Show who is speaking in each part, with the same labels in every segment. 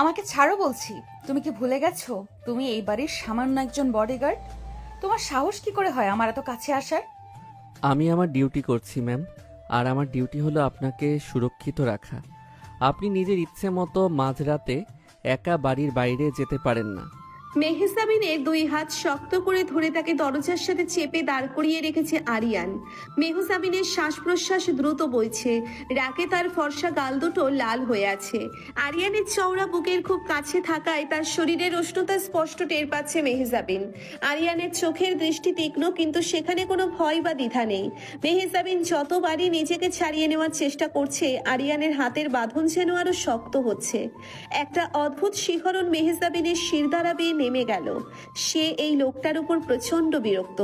Speaker 1: আমাকে ছাড়ো বলছি। তুমি কি ভুলে গেছো তুমি এই বাড়ির সামান্য একজন বডিগার্ড? তোমার সাহস কি করে হয় আমার এত কাছে আসার?
Speaker 2: আমি আমার ডিউটি করছি ম্যাম, আর আমার ডিউটি হলো আপনাকে সুরক্ষিত রাখা। আপনি নিজের ইচ্ছে মতো মাঝরাতে একা বাড়ির বাইরে যেতে পারেন না।
Speaker 3: মেহজাবিনের দুই হাত শক্ত করে ধরে তাকে দরজার সাথে চেপে দাঁড় করিয়ে রেখেছে আরিয়ান। মেহজাবিনের শ্বাস প্রশ্বাস দ্রুত বইছে, রাগে তার ফর্সা গাল দুটো লাল হয়ে আছে। আরিয়ানের চওড়া বুকের খুব কাছে থাকায় তার শরীরের উষ্ণতা স্পষ্ট টের পাচ্ছে মেহজাবিন। আরিয়ানের চোখের দৃষ্টি তীক্ষ্ণ, কিন্তু সেখানে কোনো ভয় বা দ্বিধা নেই। মেহজাবিন যতবারই নিজেকে ছাড়িয়ে নেওয়ার চেষ্টা করছে, আরিয়ানের হাতের বাঁধন যেন আরো শক্ত হচ্ছে। একটা অদ্ভুত শিহরণ মেহজাবিনের শিরদাঁড়া বেয়ে নেমে গেল। সে এই লোকটার উপর প্রচন্ড বিরক্ত,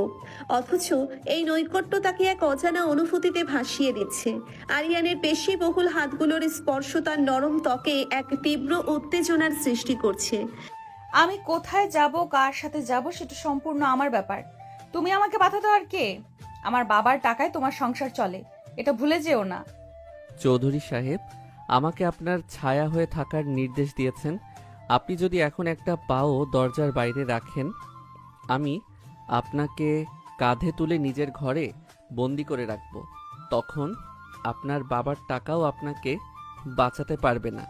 Speaker 3: অথচ এই নৈকট্য তাকে এক অজানা অনুভূতিতে ভাসিয়ে দিচ্ছে। আরিয়ানের পেশিবহুল হাতগুলোর স্পর্শ তার নরম ত্বকে এক তীব্র উত্তেজনার সৃষ্টি করছে।
Speaker 1: আমি কোথায় যাব, কার সাথে যাব, সেটা সম্পূর্ণ আমার ব্যাপার। তুমি আমাকে বাধা দেওয়ার কে? আমার বাবার টাকায় তোমার সংসার চলে, এটা ভুলে যেও না।
Speaker 2: চৌধুরী সাহেব আমাকে আপনার ছায়া হয়ে থাকার নির্দেশ দিয়েছেন। আপনি যদি এখন একটা পাও দরজার বাইরে রাখেন, আমি আপনাকে কাঁধে তুলে নিজের ঘরে বন্দি করে রাখব। তখন আপনার বাবার টাকাও আপনাকে বাঁচাতে পারবে না।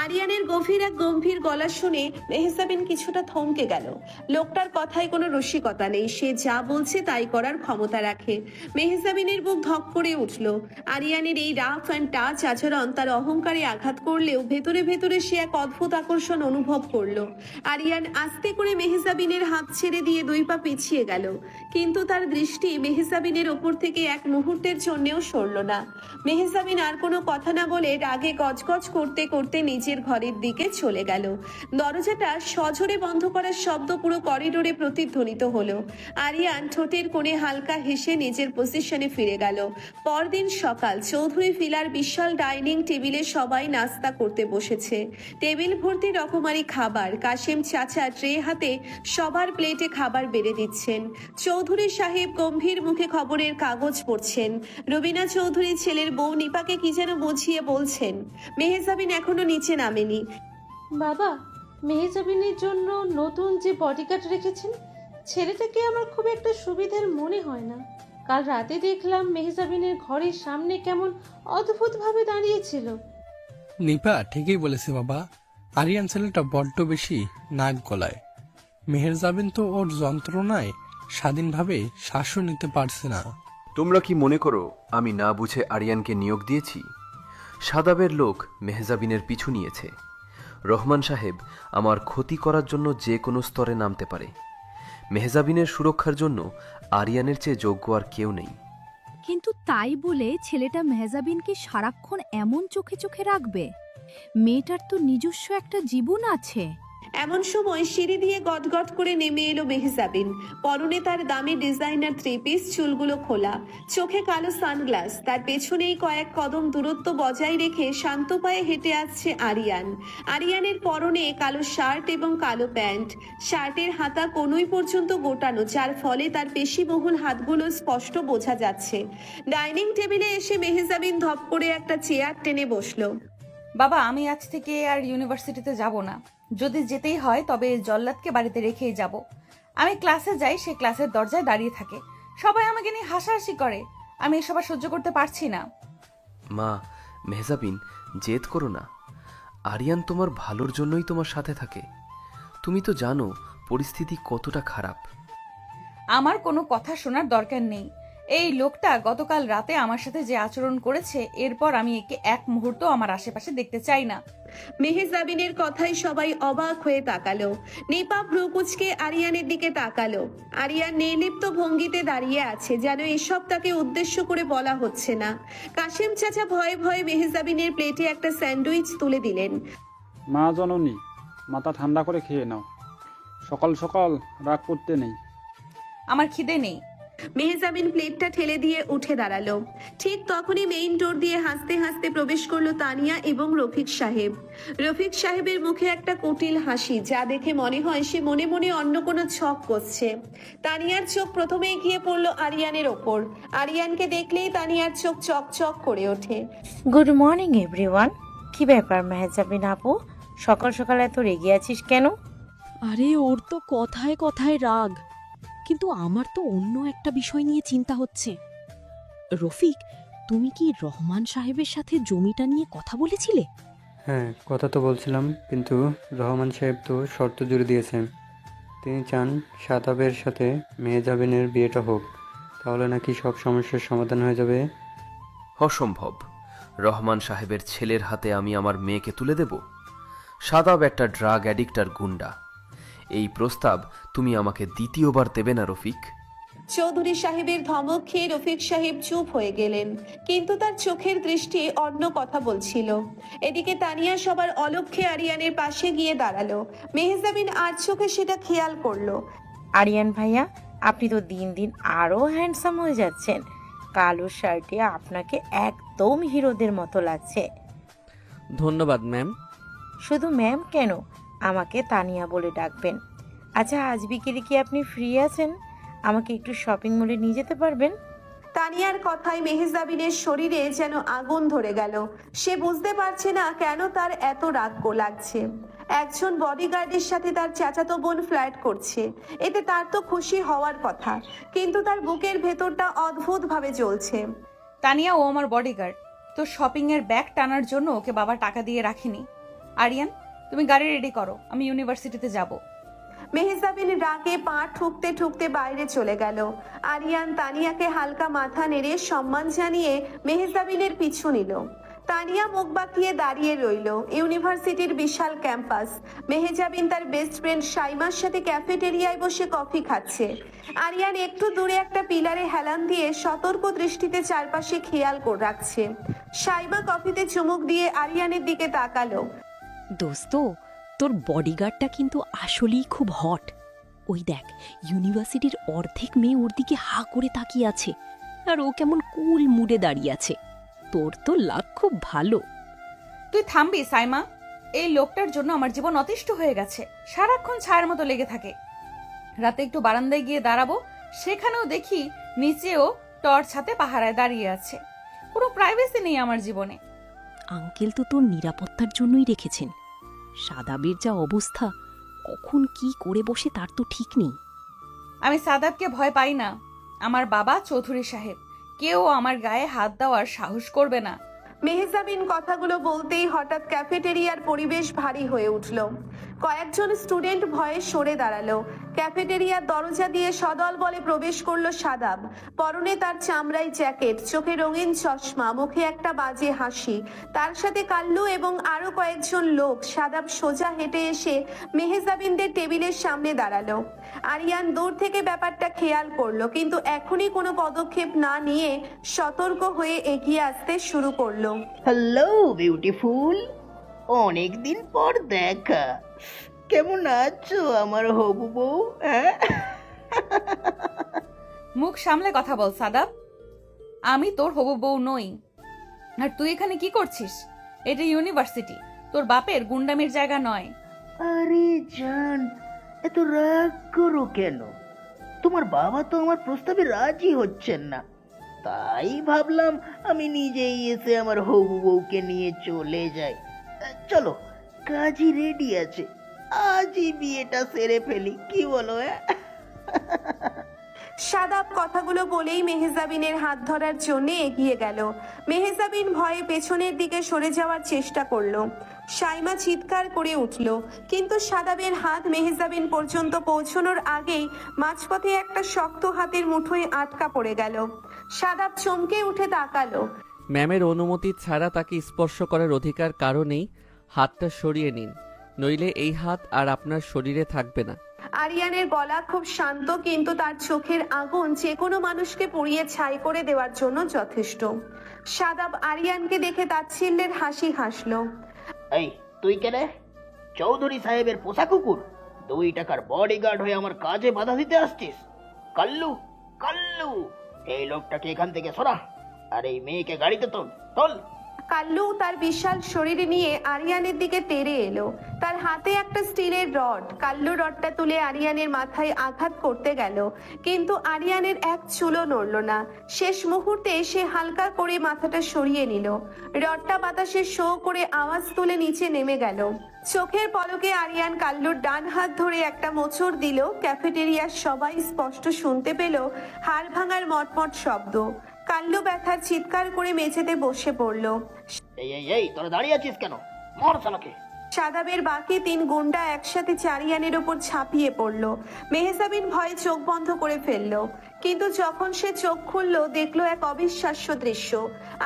Speaker 3: আরিয়ানের গভীর এক গম্ভীর গলা শুনে মেহজাবিন কিছুটা থমকে গেল। লোকটার কথায় কোনো রসিকতা নেই, সে যা বলছে তাই করার ক্ষমতা রাখে। মেহজাবিনের বুক ধক করে উঠল। আরিয়ানের এই রাফ অ্যান্ড টাচ আচরণ তার অহংকারে আঘাত করলেও ভেতরে ভেতরে সে এক অদ্ভুত আকর্ষণ অনুভব করলো। আরিয়ান আস্তে করে মেহজাবিনের হাত ছেড়ে দিয়ে দুই পা পিছিয়ে গেল, কিন্তু তার দৃষ্টি মেহজাবিনের ওপর থেকে এক মুহূর্তের জন্যেও সরল না। মেহজাবিন আর কোনো কথা না বলে রাগে গজগজ করতে করতে নিজের ঘরের দিকে চলে গেল। দরজাটা সজোরে বন্ধ করার শব্দ পুরো করিডোরে প্রতিধ্বনিত হলো। আরিয়ান ঠোঁটের কোণে হালকা হেসে নিজের পজিশনে ফিরে গেল। পরদিন সকাল, চৌধুরী ভিলার বিশাল ডাইনিং টেবিলে সবাই নাস্তা করতে বসেছে। টেবিল ভর্তি রকমারি খাবার। কাশেম চাচা ট্রে হাতে সবার প্লেটে খাবার বেড়ে দিচ্ছেন। চৌধুরী সাহেব গম্ভীর মুখে খবরের কাগজ পড়ছেন। রবিনা চৌধুরী ছেলের বউ নিপাকে কি যেন বুঝিয়ে বলছেন। মেহজাবিন এখনো নিচে নামেনি।
Speaker 4: বাবা, মেহজাবিনের জন্য নতুন যে বডিগার্ড রেখেছেন, ছেলেটাকে আমার খুব একটা সুবিধার মনে হয় না। কাল রাতে দেখলাম মেহজাবিনের ঘরের সামনে কেমন অদ্ভুতভাবে দাঁড়িয়েছিল।
Speaker 5: নিপা ঠিকই বলেছে বাবা, আরিয়ান ছেলেটা বড্ড বেশি নাক গলায়। মেহেরজাবিন তো ওর যন্ত্রণায় স্বাধীনভাবে শ্বাসও নিতে পারছে না।
Speaker 6: তোমরা কি মনে করো আমি না বুঝে আরিয়ানকে নিয়োগ দিয়েছি? সাদাবের লোক মেহজাবিনের পিছু নিয়েছে। রহমান সাহেব আমার ক্ষতি করার জন্য যে কোনো স্তরে নামতে পারে। মেহজাবিনের সুরক্ষার জন্য আরিয়ানের চেয়ে যোগ্য আর কেউ নেই।
Speaker 7: কিন্তু তাই বলে ছেলেটা মেহজাবিনকে সারাক্ষণ এমন চোখে চোখে রাখবে? মেয়েটার তো নিজস্ব একটা জীবন আছে।
Speaker 3: এমন সময় সিঁড়ি দিয়ে গটগট করে নেমে এলো মেহজাবিন। পরনে তার দামি ডিজাইনার থ্রি পিস, চুলগুলো খোলা, চোখে কালো সানগ্লাস। তার পেছনেই কয়েক কদম দূরত্ব বজায় রেখে শান্ত পায়ে হেঁটে আসছে আরিয়ান। আরিয়ানের পরনে কালো শার্ট এবং কালো প্যান্ট। শার্টের হাতা কনুই পর্যন্ত গোটানো, যার ফলে তার পেশিবহুল হাতগুলো স্পষ্ট বোঝা যাচ্ছে। ডাইনিং টেবিলে এসে মেহজাবিন ধপ করে একটা চেয়ার টেনে বসলো।
Speaker 1: বাবা, আমি আজ থেকে আর ইউনিভার্সিটিতে যাব না। যদি যেতেই হয় তবে জল্লাদকে বাড়িতে রেখেই যাব। আমি ক্লাসে যাই, সে ক্লাসের দরজায় দাঁড়িয়ে থাকে, সবাই আমাকে নিয়ে হাসাহাসি করে। আমি এসব আর সহ্য করতে পারছি না।
Speaker 6: মা, মেহজাবিন জেদ করো না। আরিয়ান তোমার ভালোর জন্যই তোমার সাথে থাকে। তুমি তো জানো পরিস্থিতি কতটা খারাপ।
Speaker 1: আমার কোনো কথা শোনার দরকার নেই। এই লোকটা গতকাল রাতে আমার সাথে যে আচরণ করেছে, এরপর আমি একে এক মুহূর্ত আমার আশেপাশে দেখতে চাই না।
Speaker 3: মেহজাবিনের কথায় সবাই অবাক হয়ে তাকালো। নিপা ভ্রুকুচকে আরিয়ানের দিকে তাকালো। আরিয়ান নির্লিপ্ত ভঙ্গিতে দাঁড়িয়ে আছে, যেন এসব তাকে উদ্দেশ্য করে বলা হচ্ছে না। কাশেম চাচা ভয়ে ভয়ে মেহজাবিনের প্লেটে একটা স্যান্ডউইচ তুলে দিলেন।
Speaker 8: মা জননী, মাথা ঠান্ডা করে খেয়ে নাও, সকাল সকাল রাগ করতে নেই।
Speaker 1: আমার খিদে নেই।
Speaker 3: মেহজাবিন প্লেটটা ঠেলে দিয়ে উঠে দাঁড়ালো। ঠিক তখনই মেইন ডোর দিয়ে হাসতে হাসতে প্রবেশ করলো তানিয়া এবং রফিক সাহেব। রফিক সাহেবের মুখে একটা কুটিল হাসি, যা দেখে মনে হয় সে মনে মনে অন্য কোনো ছক কষছে। তানিয়ার চোখ প্রথমেই গিয়ে পড়লো আরিয়ানের ওপর। আরিয়ানকে দেখলেই তানিয়ার চোখ চকচক করে ওঠে।
Speaker 9: Good morning everyone. কি ব্যাপার মেহজাবিন আপু, সকাল সকাল এত রেগে আছিস কেন?
Speaker 10: আরে ওর তো কথায় কথায় রাগ, কিন্তু আমার তো অন্য একটা বিষয় নিয়ে চিন্তা হচ্ছে। রফিক, তুমি কি রহমান সাহেবের সাথে জমিটা নিয়ে কথা বলেছিলে?
Speaker 11: হ্যাঁ, কথা তো বলছিলাম, কিন্তু রহমান সাহেব তো শর্ত জুড়ে দিয়েছেন। তিনি চান শাদাবের সাথে মেহজাবিনের বিয়েটা হোক, তাহলে নাকি সব সমস্যার সমাধান হয়ে যাবে।
Speaker 6: অসম্ভব। রহমান সাহেবের ছেলের হাতে আমি আমার মেয়েকে তুলে দেব? শাদাব একটা ড্রাগ অ্যাডিক্ট আর গুন্ডা। এই প্রস্তাব তুমি আমাকে দ্বিতীয়বার দেবে না রফিক।
Speaker 3: চৌধুরী সাহেবের ধমক খেয়ে রফিক সাহেব চুপ হয়ে গেলেন, কিন্তু তার চোখের দৃষ্টি অন্য কথা বলছিল। এদিকে তানিয়া সবার অলক্ষ্যে আরিয়ানের পাশে গিয়ে দাঁড়ালো। মেহজাবিন আর চোখে সেটা খেয়াল করলো।
Speaker 9: আরিয়ান ভাইয়া, আপনি তো দিন দিন আরো হ্যান্ডসাম হয়ে যাচ্ছেন। কালো শার্টে আপনাকে একদম হিরোদের মতো লাগছে।
Speaker 2: ধন্যবাদ ম্যাম।
Speaker 9: শুধু ম্যাম কেন, আমাকে তানিয়া বলে ডাকবেন। আচ্ছা, আজ বিকেলে কি আপনি ফ্রি আছেন? আমাকে একটু শপিং মলে নিয়ে যেতে পারবেন?
Speaker 3: তানিয়ার কথায় মেহজাবিনের শরীরে যেন আগুন ধরে গেল। সে বুঝতে পারছে না কেন তার এত রাগ লাগছে। একজন বডিগার্ডের সাথে তার চাচাতো বোন ফ্লার্ট করছে, এতে তার তো খুশি হওয়ার কথা, কিন্তু তার বুকের ভেতরটা অদ্ভুতভাবে জ্বলছে।
Speaker 1: তানিয়া, ও আমার বডিগার্ড। তো শপিং এর ব্যাগ টানার জন্য ওকে বাবা টাকা দিয়ে রাখিনি। আরিয়ান, তুমি গাড়ি রেডি করো, আমি ইউনিভার্সিটিতে যাব।
Speaker 3: মেহজাবিন রাগে পা ঠুকতে ঠুকতে বাইরে চলে গেল। আরিয়ান তানিয়াকে হালকা মাথা নেড়ে সম্মান জানিয়ে মেহজাবিনের পিছু নিল। তানিয়া মুখ বাঁকিয়ে দাঁড়িয়ে রইল। ইউনিভার্সিটির বিশাল ক্যাম্পাস। মেহজাবিন তার বেস্ট ফ্রেন্ড শাইমার সাথে ক্যাফেটেরিয়ায় বসে কফি খাচ্ছে। আরিয়ান একটু দূরে একটা পিলারে হেলান দিয়ে সতর্ক দৃষ্টিতে চারপাশে খেয়াল করে রাখছে। শাইমা কফিতে চুমুক দিয়ে আরিয়ানের দিকে তাকালো।
Speaker 10: দোস্ত, তোর বডিগার্ডটা কিন্তু আসলেই খুব হট। ওই দেখ, ইউনিভার্সিটির অর্ধেক মেয়ে ওর দিকে হা করে তাকিয়ে আছে, আর ও কেমন কুল মুডে দাঁড়িয়ে আছে। তোর তো লাক খুব ভালো।
Speaker 1: তুই থামবি সাইমা? এই লোকটার জন্য আমার জীবন অতিষ্ঠ হয়ে গেছে। সারাক্ষণ ছায়ার মতো লেগে থাকে। রাতে একটু বারান্দায় গিয়ে দাঁড়াবো, সেখানেও দেখি নিচেও টর্চ হাতে পাহারায় দাঁড়িয়ে আছে। কোনো প্রাইভেসি নেই আমার জীবনে।
Speaker 10: আঙ্কেল তো তোর নিরাপত্তার জন্যই রেখেছেন। সাদাবের যা অবস্থা, কখন কি করে বসে তার তো ঠিক নেই।
Speaker 1: আমি সাদাবকে ভয় পাই না। আমার বাবা চৌধুরী সাহেব, কেউ আমার গায়ে হাত দেওয়ার সাহস করবে না।
Speaker 3: মেহজাবিন কথাগুলো বলতেই হঠাৎ ক্যাফেটেরিয়ার পরিবেশ ভারী হয়ে উঠল। কয়েকজন স্টুডেন্ট ভয়ে সরে দাঁড়ালো। ক্যাফেটেরিয়ার দরজা দিয়ে সদল বলে প্রবেশ করলো শাদাব। পরনে তার চামড়াই জ্যাকেট, চোখে রঙিন চশমা, মুখে একটা বাজে হাসি। তার সাথে কাল্লু এবং আরো কয়েকজন লোক। শাদাব সোজা হেঁটে এসে মেহজাবিনদের টেবিলের সামনে দাঁড়ালো। আরিয়ান দূর থেকে ব্যাপারটা খেয়াল করলো, কিন্তু এখনই কোনো পদক্ষেপ না নিয়ে সতর্ক হয়ে এগিয়ে আসতে শুরু করলো।
Speaker 12: হ্যালো বিউটিফুল, অনেকদিন পর দেখা। কেমন আছো আমার হবু বউ?
Speaker 1: মুখ সামলে কথা বল সাদাব। আমি তোর হবু বউ নই। আর তুই এখানে কি করছিস? এটা ইউনিভার্সিটি, তোর বাপের গুন্ডামির জায়গা নয়।
Speaker 12: আরে জান, এত রাগ করো কেন? তোমার বাবা তো আমার প্রস্তাবে রাজি হচ্ছেন না, তাই ভাবলাম আমি নিজেই এসে আমার হবু বউকে নিয়ে চলে যাই। চলো, কাজই রেডি আছে, আজই বিয়েটা সেরে ফেলি, কি বলো?
Speaker 3: শাদাব কথাগুলো বলেই মেহজাবিনের হাত ধরার জন্য এগিয়ে গেল। মেহজাবিন ভয়ে পেছনের দিকে সরে যাওয়ার চেষ্টা করলো। শাইমা চিৎকার করে উঠল, কিন্তু শাদাবের হাত মেহজাবিন পর্যন্ত পৌঁছানোর আগেই মাঝপথে একটা শক্ত হাতের মুঠোয় আটকা পড়ে গেল। শাদাব চমকে উঠে তাকালো।
Speaker 2: ম্যামের অনুমতি ছাড়া তাকে স্পর্শ করার অধিকার কারো নেই। হাতটা সরিয়ে নিন, নইলে এই হাত আর আপনার শরীরে থাকবে না।
Speaker 3: আরিয়ানের গলা খুব শান্ত, কিন্তু তার চোখের আগুন যে কোনো মানুষকে পুড়িয়ে ছাই করে দেওয়ার জন্য যথেষ্ট। শাদাব আরিয়ানকে দেখে তাচ্ছিল্যের হাসি হাসলো।
Speaker 12: এই তুই কে রে? চৌধুরী সাহেবের পোষা কুকুর, 2 টাকার বডিগার্ড হয়ে আমার কাজে বাধা দিতে আসছিস? কাল্লু, কাল্লু, এই লোকটাকে এখান থেকে সরা, আর এই মেয়েকে গাড়িতে তোল।
Speaker 3: কাল্লু তার বিশাল শরীর নিয়ে আরিয়ানের দিকে তেড়ে এলো। তার হাতে একটা স্টিলের রড। কাল্লু রডটা তুলে আরিয়ানের মাথায় আঘাত করতে গেল, কিন্তু আরিয়ানের এক চুলও নড়ল না। শেষ মুহূর্তে সে হালকা করে মাথাটা সরিয়ে নিল। রডটা বাতাসে শো করে আওয়াজ তুলে নিচে নেমে গেল। চোখের পলকে আরিয়ান কাল্লুর ডান হাত ধরে একটা মোচড় দিল। ক্যাফেটেরিয়ার সবাই স্পষ্ট শুনতে পেল হাড় ভাঙার মটমট শব্দ। কাল্লু ব্যথার চিৎকার করে মেঝেতে বসে পড়ল।
Speaker 12: এই এই এই তোরা দাঁড়িয়ে আছিস কেন? মার শালাকে।
Speaker 3: সাদাবের বাকি 3 গুন্ডা একসাথে আরিয়ানের ওপর ঝাঁপিয়ে পড়ল। মেহজাবিন ভয়ে চোখ বন্ধ করে ফেলল, কিন্তু যখন সে চোখ খুলল দেখলো এক অবিশ্বাস্য দৃশ্য।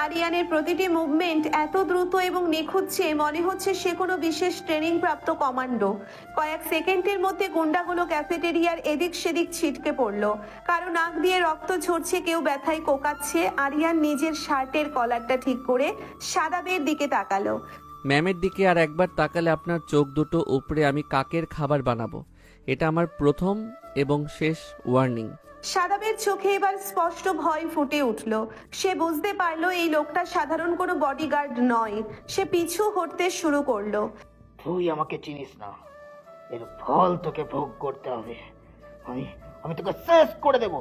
Speaker 3: আরিয়ানের প্রতিটি মুভমেন্ট এত দ্রুত এবং নিখুঁত যে মনে হচ্ছে সে কোনো বিশেষ ট্রেনিং প্রাপ্ত কমান্ডো। কয়েক সেকেন্ডের মধ্যে গুন্ডাগুলো ক্যাফেটেরিয়ার এদিক সেদিক ছিটকে পড়ল। কারো নাক দিয়ে রক্ত ঝরছে, কেউ ব্যথায় কোকাচ্ছে। আরিয়ান নিজের শার্টের কলারটা ঠিক করে সাদাবের দিকে তাকালো।
Speaker 2: ম্যামের দিকে আর একবার তাকালে আপনার চোখ দুটো উপরে আমি কাকের খাবার বানাবো। এটা আমার প্রথম এবং শেষ ওয়ার্নিং।
Speaker 3: সাদাবের চোখে এবার স্পষ্ট ভয় ফুটে উঠল। সে বুঝতে পারলো এই লোকটা সাধারণ কোনো বডিগার্ড নয়। সে পিছু হটতে শুরু করলো।
Speaker 12: তুই আমাকে চিনিস না, এর ফল তোকে ভোগ করতে হবে। আমি তোকে শেষ করে দেবো।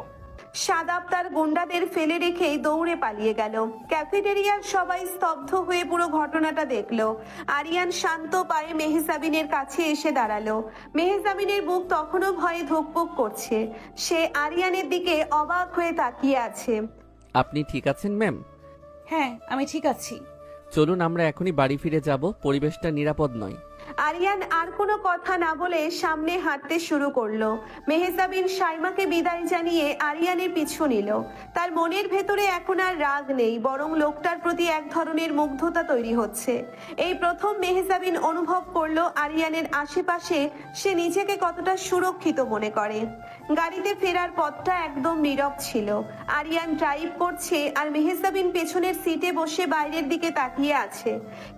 Speaker 3: সাদাব তার গুন্ডাদের ফেলে রেখেই দৌড়ে পালিয়ে গেল। ক্যাফেটেরিয়ার সবাই স্তব্ধ হয়ে পুরো ঘটনাটা দেখলো। আরিয়ান শান্ত পায়ে মেহজাবিনের কাছে এসে দাঁড়ালো। মেহজাবিনের বুক তখনও ভয়ে ধুকপুক করছে। সে আরিয়ানের দিকে অবাক হয়ে তাকিয়ে আছে।
Speaker 2: আপনি ঠিক আছেন ম্যাম?
Speaker 1: হ্যাঁ, আমি ঠিক আছি।
Speaker 2: চলুন আমরা এখনই বাড়ি ফিরে যাব, পরিবেশটা নিরাপদ নয়।
Speaker 3: আরিয়ান আর কোনো কথা না বলে সামনে হাঁটতে শুরু করলো। মেহজাবিন শাইমাকে বিদায় জানিয়ে আরিয়ানের পিছু নিল। তার মনের ভেতরে এখন আর রাগ নেই, বরং লোকটার প্রতি এক ধরনের মুগ্ধতা তৈরি হচ্ছে। এই প্রথম মেহজাবিন অনুভব করলো আরিয়ানের আশেপাশে সে নিজেকে কতটা সুরক্ষিত মনে করে। গাড়িতে ফেরার পথটা একদম নীরব ছিল। আরিয়ান ড্রাইভ করছে আর মেহজাবিন পেছনের সিটে বসে বাইরের দিকে তাকিয়ে আছে,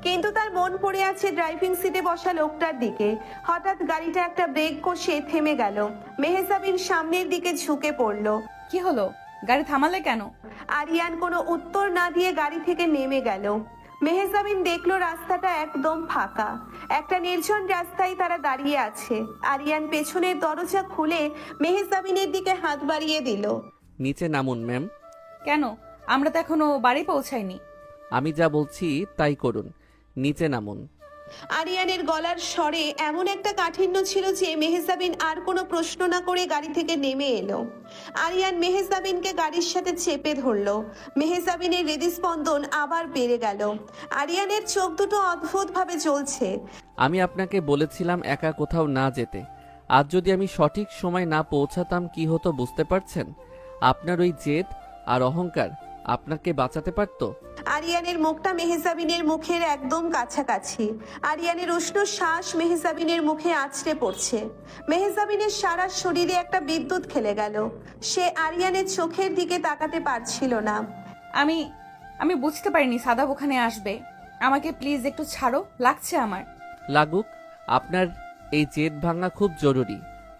Speaker 3: কিন্তু তার মন পড়ে আছে ড্রাইভিং সিটে বসা লোকটার দিকে। হঠাৎ গাড়িটা একটা ব্রেক কষে থেমে গেল। মেহজাবিন সামনের দিকে ঝুঁকে পড়ল।
Speaker 1: কি হলো? গাড়ি থামালে কেন?
Speaker 3: আরিয়ান কোনো উত্তর না দিয়ে গাড়ি থেকে নেমে গেল। মেহজাবিন দেখলো রাস্তাটা একদম ফাঁকা। একটা নির্জন রাস্তায় তারা দাঁড়িয়ে আছে। আরিয়ান পেছনের দরজা খুলে মেহজাবিনের দিকে হাত বাড়িয়ে দিল।
Speaker 2: নিচে নামুন ম্যাম।
Speaker 1: কেন? আমরা তো এখনো বাড়ি পৌঁছাইনি।
Speaker 2: আমি যা বলছি তাই করুন, নিচে নামুন।
Speaker 3: আরিয়ানের গলার স্বরে এমন একটা কাঠিন্য ছিল যে মেহজাবিন আর কোনো প্রশ্ন না করে গাড়ি থেকে নেমে এলো। আরিয়ান মেহজাবিনকে গাড়ির সাথে চেপে ধরলো। মেহজাবিনের হৃদস্পন্দন আবার বেড়ে গেল। আরিয়ানের চোখ দুটো অদ্ভুতভাবে জ্বলছে।
Speaker 2: আমি আপনাকে বলেছিলাম একা কোথাও না যেতে। আজ যদি আমি সঠিক সময় না পৌঁছাতাম কি হতো বুঝতে পারছেন? আপনার ওই জেদ আর অহংকার আপনাকে বাঁচাতে পারত।
Speaker 3: আরিয়ানের মুখটা মেহজাবিনের মুখের একদম কাছাকাছি। আরিয়ানের উষ্ণ শ্বাস মেহজাবিনের মুখে আছড়ে পড়ছে। মেহজাবিনের সারা শরীরে একটা বিদ্যুৎ খেলে গেল। সে আরিয়ানের চোখের দিকে তাকাতে পারছিল না।
Speaker 1: আমি বুঝতে পারিনি সাদাব ওখানে আসবে। আমাকে প্লিজ একটু ছাড়ো, লাগছে আমার।
Speaker 2: লাগুক, আপনার এই জেদ ভাঙা খুব জরুরি।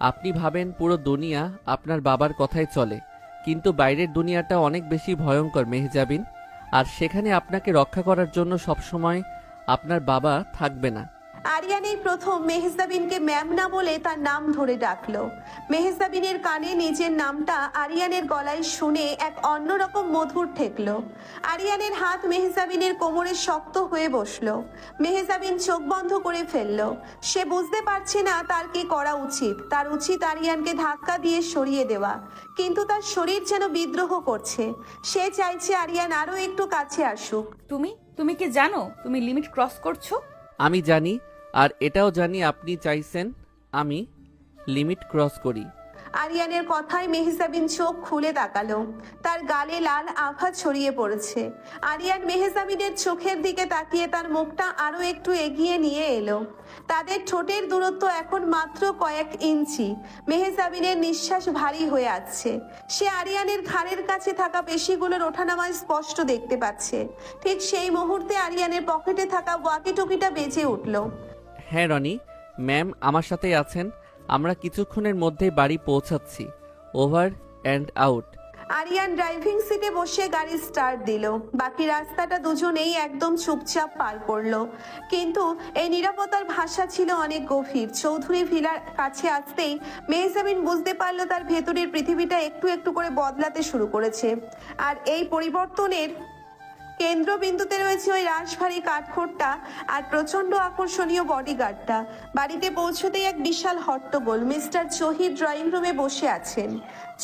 Speaker 2: আপনি ভাবেন পুরো দুনিয়া আপনার বাবার কথাই চলে, কিন্তু বাইরের দুনিয়াটা অনেক বেশি ভয়ঙ্কর মেহজাবিন। আর সেখানে আপনাকে রক্ষা করার জন্য সবসময় আপনার বাবা থাকবে না।
Speaker 3: আরিয়ান এই প্রথম মেহজাবিনকে ম্যাম না বলে তার নাম ধরে ডাকলো। মেহজাবিনের কানে নিজের নামটা আরিয়ানের গলায় শুনে এক অন্যরকম মধুর ঠেকলো। আরিয়ানের হাত মেহজাবিনের কোমরে শক্ত হয়ে বসলো। মেহজাবিন চোখ বন্ধ করে ফেললো। সে বুঝতে পারছে না তার কি করা উচিত। তার উচিত আরিয়ানকে ধাক্কা দিয়ে সরিয়ে দেওয়া, কিন্তু তার শরীর যেন বিদ্রোহ করছে। সে চাইছে আরিয়ান আরো একটু কাছে আসুক।
Speaker 1: তুমি কি জানো তুমি লিমিট ক্রস করছো?
Speaker 2: আমি জানি, আর এটাও জানি আপনি চাইছেন আমি লিমিট ক্রস করি।
Speaker 3: আরিয়ানের কথায় মেহজাবিন চোখ খুলে তাকালো। তার গালে লাল আভা ছড়িয়ে পড়েছে। আরিয়ান মেহজাবিনের চোখের দিকে তাকিয়ে তার মুখটা আরো একটু এগিয়ে নিয়ে এলো। তাদের ঠোঁটের দূরত্ব এখন মাত্র কয়েক ইঞ্চি। মেহজাবিনের নিঃশ্বাস ভারী হয়ে আসছে। সে আরিয়ানের ঘাড়ের কাছে থাকা পেশিগুলোর ওঠানামায় স্পষ্ট দেখতে পাচ্ছে। ঠিক সেই মুহূর্তে আরিয়ানের পকেটে থাকা ওয়াকি টকিটা বেজে উঠল।
Speaker 2: হ্যাঁ রনি, ম্যাম আমার সাথেই আছেন। আমরা কিছুক্ষণের মধ্যেই বাড়ি পৌঁছাচ্ছি। Over and out.
Speaker 3: Aryan driving সিটে বসে গাড়ি স্টার্ট দিল। বাকি রাস্তাটা দুজনেই একদম চুপচাপ পার করলো, কিন্তু এই নিরাপত্তার ভাষা ছিল অনেক গভীর। চৌধুরী ভিলার কাছে আসতেই মেহজাবিন বুঝতে পারলো তার ভেতরের পৃথিবীটা একটু একটু করে বদলাতে শুরু করেছে। আর এই পরিবর্তনের কেন্দ্রবিন্দুতে রয়েছে ওই রাশভারী কাঠখোট্টা আর প্রচন্ড আকর্ষণীয় বডিগার্ডটা। বাড়িতে পৌঁছতেই এক বিশাল হট্টগোল। মিস্টার জহির ড্রয়িং রুমে বসে আছেন,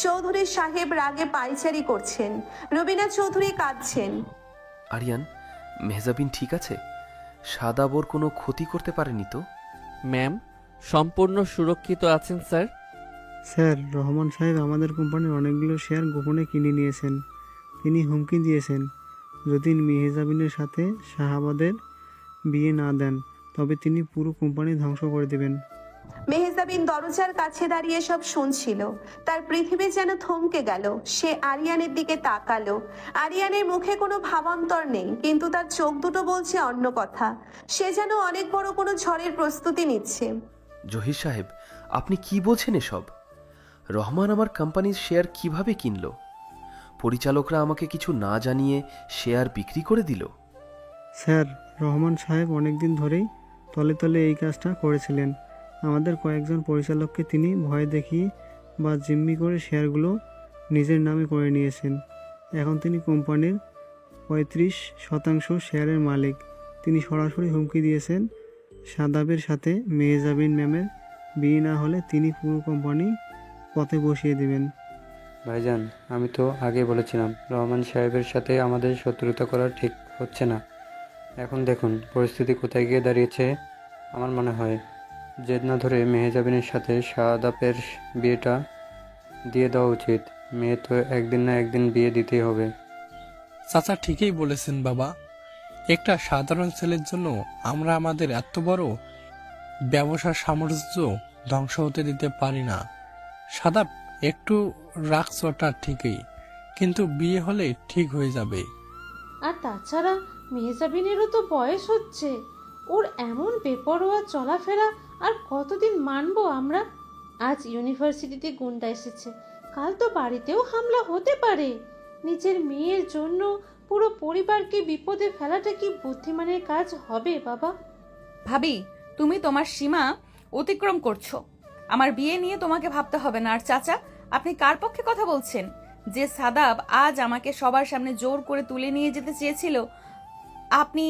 Speaker 3: চৌধুরী সাহেব রাগে পায়চারি করছেন, রবিনা চৌধুরী কাঁদছেন।
Speaker 6: আরিয়ান, মেহজাবিন ঠিক আছে? সাদাব ওর কোনো ক্ষতি করতে পারেনি তো?
Speaker 2: ম্যাম, সম্পূর্ণ সুরক্ষিত আছেন স্যার।
Speaker 13: স্যার, রহমান সাহেব আমাদের কোম্পানির অনেকগুলো শেয়ার গোপনে কিনে নিয়েছেন। তিনি হুমকি দিয়েছেন, যদি মেহজাবিনের সাথে শাহাবাদের বিয়ে না দেন তবে তিনি পুরো কোম্পানি ধ্বংস করে দেবেন।
Speaker 3: মেহজাবিন দরজার কাছে দাঁড়িয়ে সব শুনছিল। তার পৃথিবী যেন থমকে গেল। সে আরিয়ানের দিকে তাকালো। আরিয়ানের মুখে কোনো ভাবান্তর নেই, কিন্তু তার চোখ দুটো বলছে অন্য কথা। সে যেন অনেক বড় কোনো ঝড়ের প্রস্তুতি নিচ্ছে।
Speaker 6: জহির সাহেব, আপনি কি বলছেন এসব? রহমান আমার কোম্পানির শেয়ার কিভাবে কিনলো? পরিচালকরা আমাকে কিছু না জানিয়ে শেয়ার বিক্রি করে দিল?
Speaker 13: স্যার, রহমান সাহেব অনেকদিন ধরেই তলে তলে এই কাজটা করেছিলেন। আমাদের কয়েকজন পরিচালককে তিনি ভয় দেখিয়ে বা জিম্মি করে শেয়ারগুলো নিজের নামে করে নিয়েছেন। এখন তিনি কোম্পানির 35% শেয়ারের মালিক। তিনি সরাসরি হুমকি দিয়েছেন, সাদাবের সাথে মেহজাবিন ম্যামের বিয়ে না হলে তিনি পুরো কোম্পানি পথে বসিয়ে দেবেন।
Speaker 11: ভাইজান, আমি তো আগে বলেছিলাম রহমান সাহেবের সাথে আমাদের শত্রুতা করা ঠিক হচ্ছে না। এখন দেখুন পরিস্থিতি কোথায় গিয়ে দাঁড়িয়েছে। আমার মনে হয় জেদ না ধরে মেহজাবিনের সাথে শাহাদাবের বিয়েটা দিয়ে দেওয়া উচিত। মেয়ে তো একদিন না একদিন বিয়ে দিতেই হবে।
Speaker 5: চাচা ঠিকই বলেছেন বাবা। একটা সাধারণ ছেলের জন্য আমরা আমাদের এত বড় ব্যবসার সাম্রাজ্য ধ্বংস হতে দিতে পারি না। সাদাব একটু রাগচটা ঠিকই, কিন্তু বিয়ে হলে ঠিক হয়ে যাবে।
Speaker 4: আর তাছাড়া মেহজাবিনেরও তো বয়স হচ্ছে। ওর এমন বেপরোয়া চলাফেরা আর কতদিন মানবো আমরা? আজ ইউনিভার্সিটিতে গুন্ডা এসেছে, কাল তো বাড়িতেও হামলা হতে পারে। নিজের মেয়ের জন্য পুরো পরিবারকে বিপদে ফেলাটা কি বুদ্ধিমানের কাজ হবে বাবা?
Speaker 1: ভাবি, তুমি তোমার সীমা অতিক্রম করছো। আমার বিয়ে নিয়ে তোমাকে ভাবতে হবে না। আর চাচা, আপনি কার পক্ষে কথা বলছেন? যে সাদাব আজ আমাকে সবার সামনে জোর করে তুলে নিয়ে যেতে চেয়েছিল, আপনি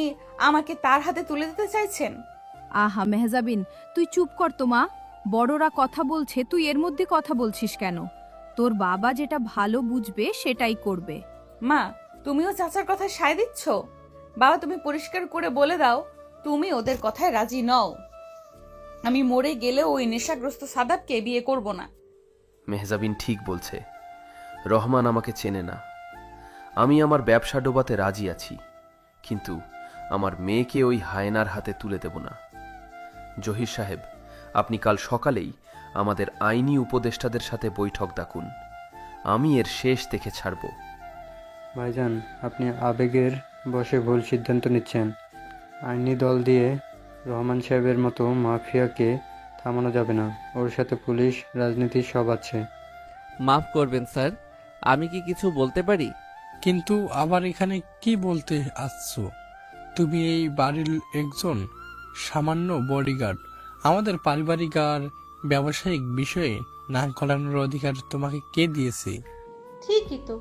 Speaker 1: আমাকে তার হাতে তুলে দিতে চাইছেন?
Speaker 7: আহা মেহজাবিন, তুই চুপ কর তো মা। বড়রা কথা বলছে, তুই এর মধ্যে কথা বলছিস কেন? তোর বাবা যেটা ভালো বুঝবে সেটাই করবে।
Speaker 1: মা, তুমিও চাচার কথায় সায় দিচ্ছ? বাবা, তুমি পরিষ্কার করে বলে দাও তুমি ওদের কথায় রাজি নও। আমি মরে গেলেও ওই নেশাগ্রস্ত সাদাবকে বিয়ে করব না।
Speaker 6: মেহজাবিন ঠিক বলছে। রহমান আমাকে চেনে না। আমি আমার ব্যবসা ডোবাতে রাজি আছি, কিন্তু আমার মেয়েকে ওই হায়নার হাতে তুলে দেব না। জহির সাহেব, আপনি কাল সকালেই আমাদের আইনি উপদেষ্টাদের সাথে বৈঠক ডাকুন। আমি এর শেষ দেখে ছাড়ব।
Speaker 11: ভাইজান, আপনি আবেগের বশে ভুল সিদ্ধান্ত নিচ্ছেন। আইনি দল দিয়ে রহমান সাহেবের মতো মাফিয়াকে থামানো যাবে না। ওর সাথে পুলিশ, রাজনীতি সব আছে।
Speaker 2: মাফ করবেন স্যার, আমি কি কিছু বলতে পারি?
Speaker 5: কিন্তু আবার এখানে কি বলতে আসছো? তুমি এই বাড়ির একজন সামান্য বডিগার্ড। আমাদের পারিবারিক আর ব্যবসায়িক বিষয়ে নাক গলানোর অধিকার তোমাকে কে দিয়েছে?
Speaker 4: ঠিকই তো,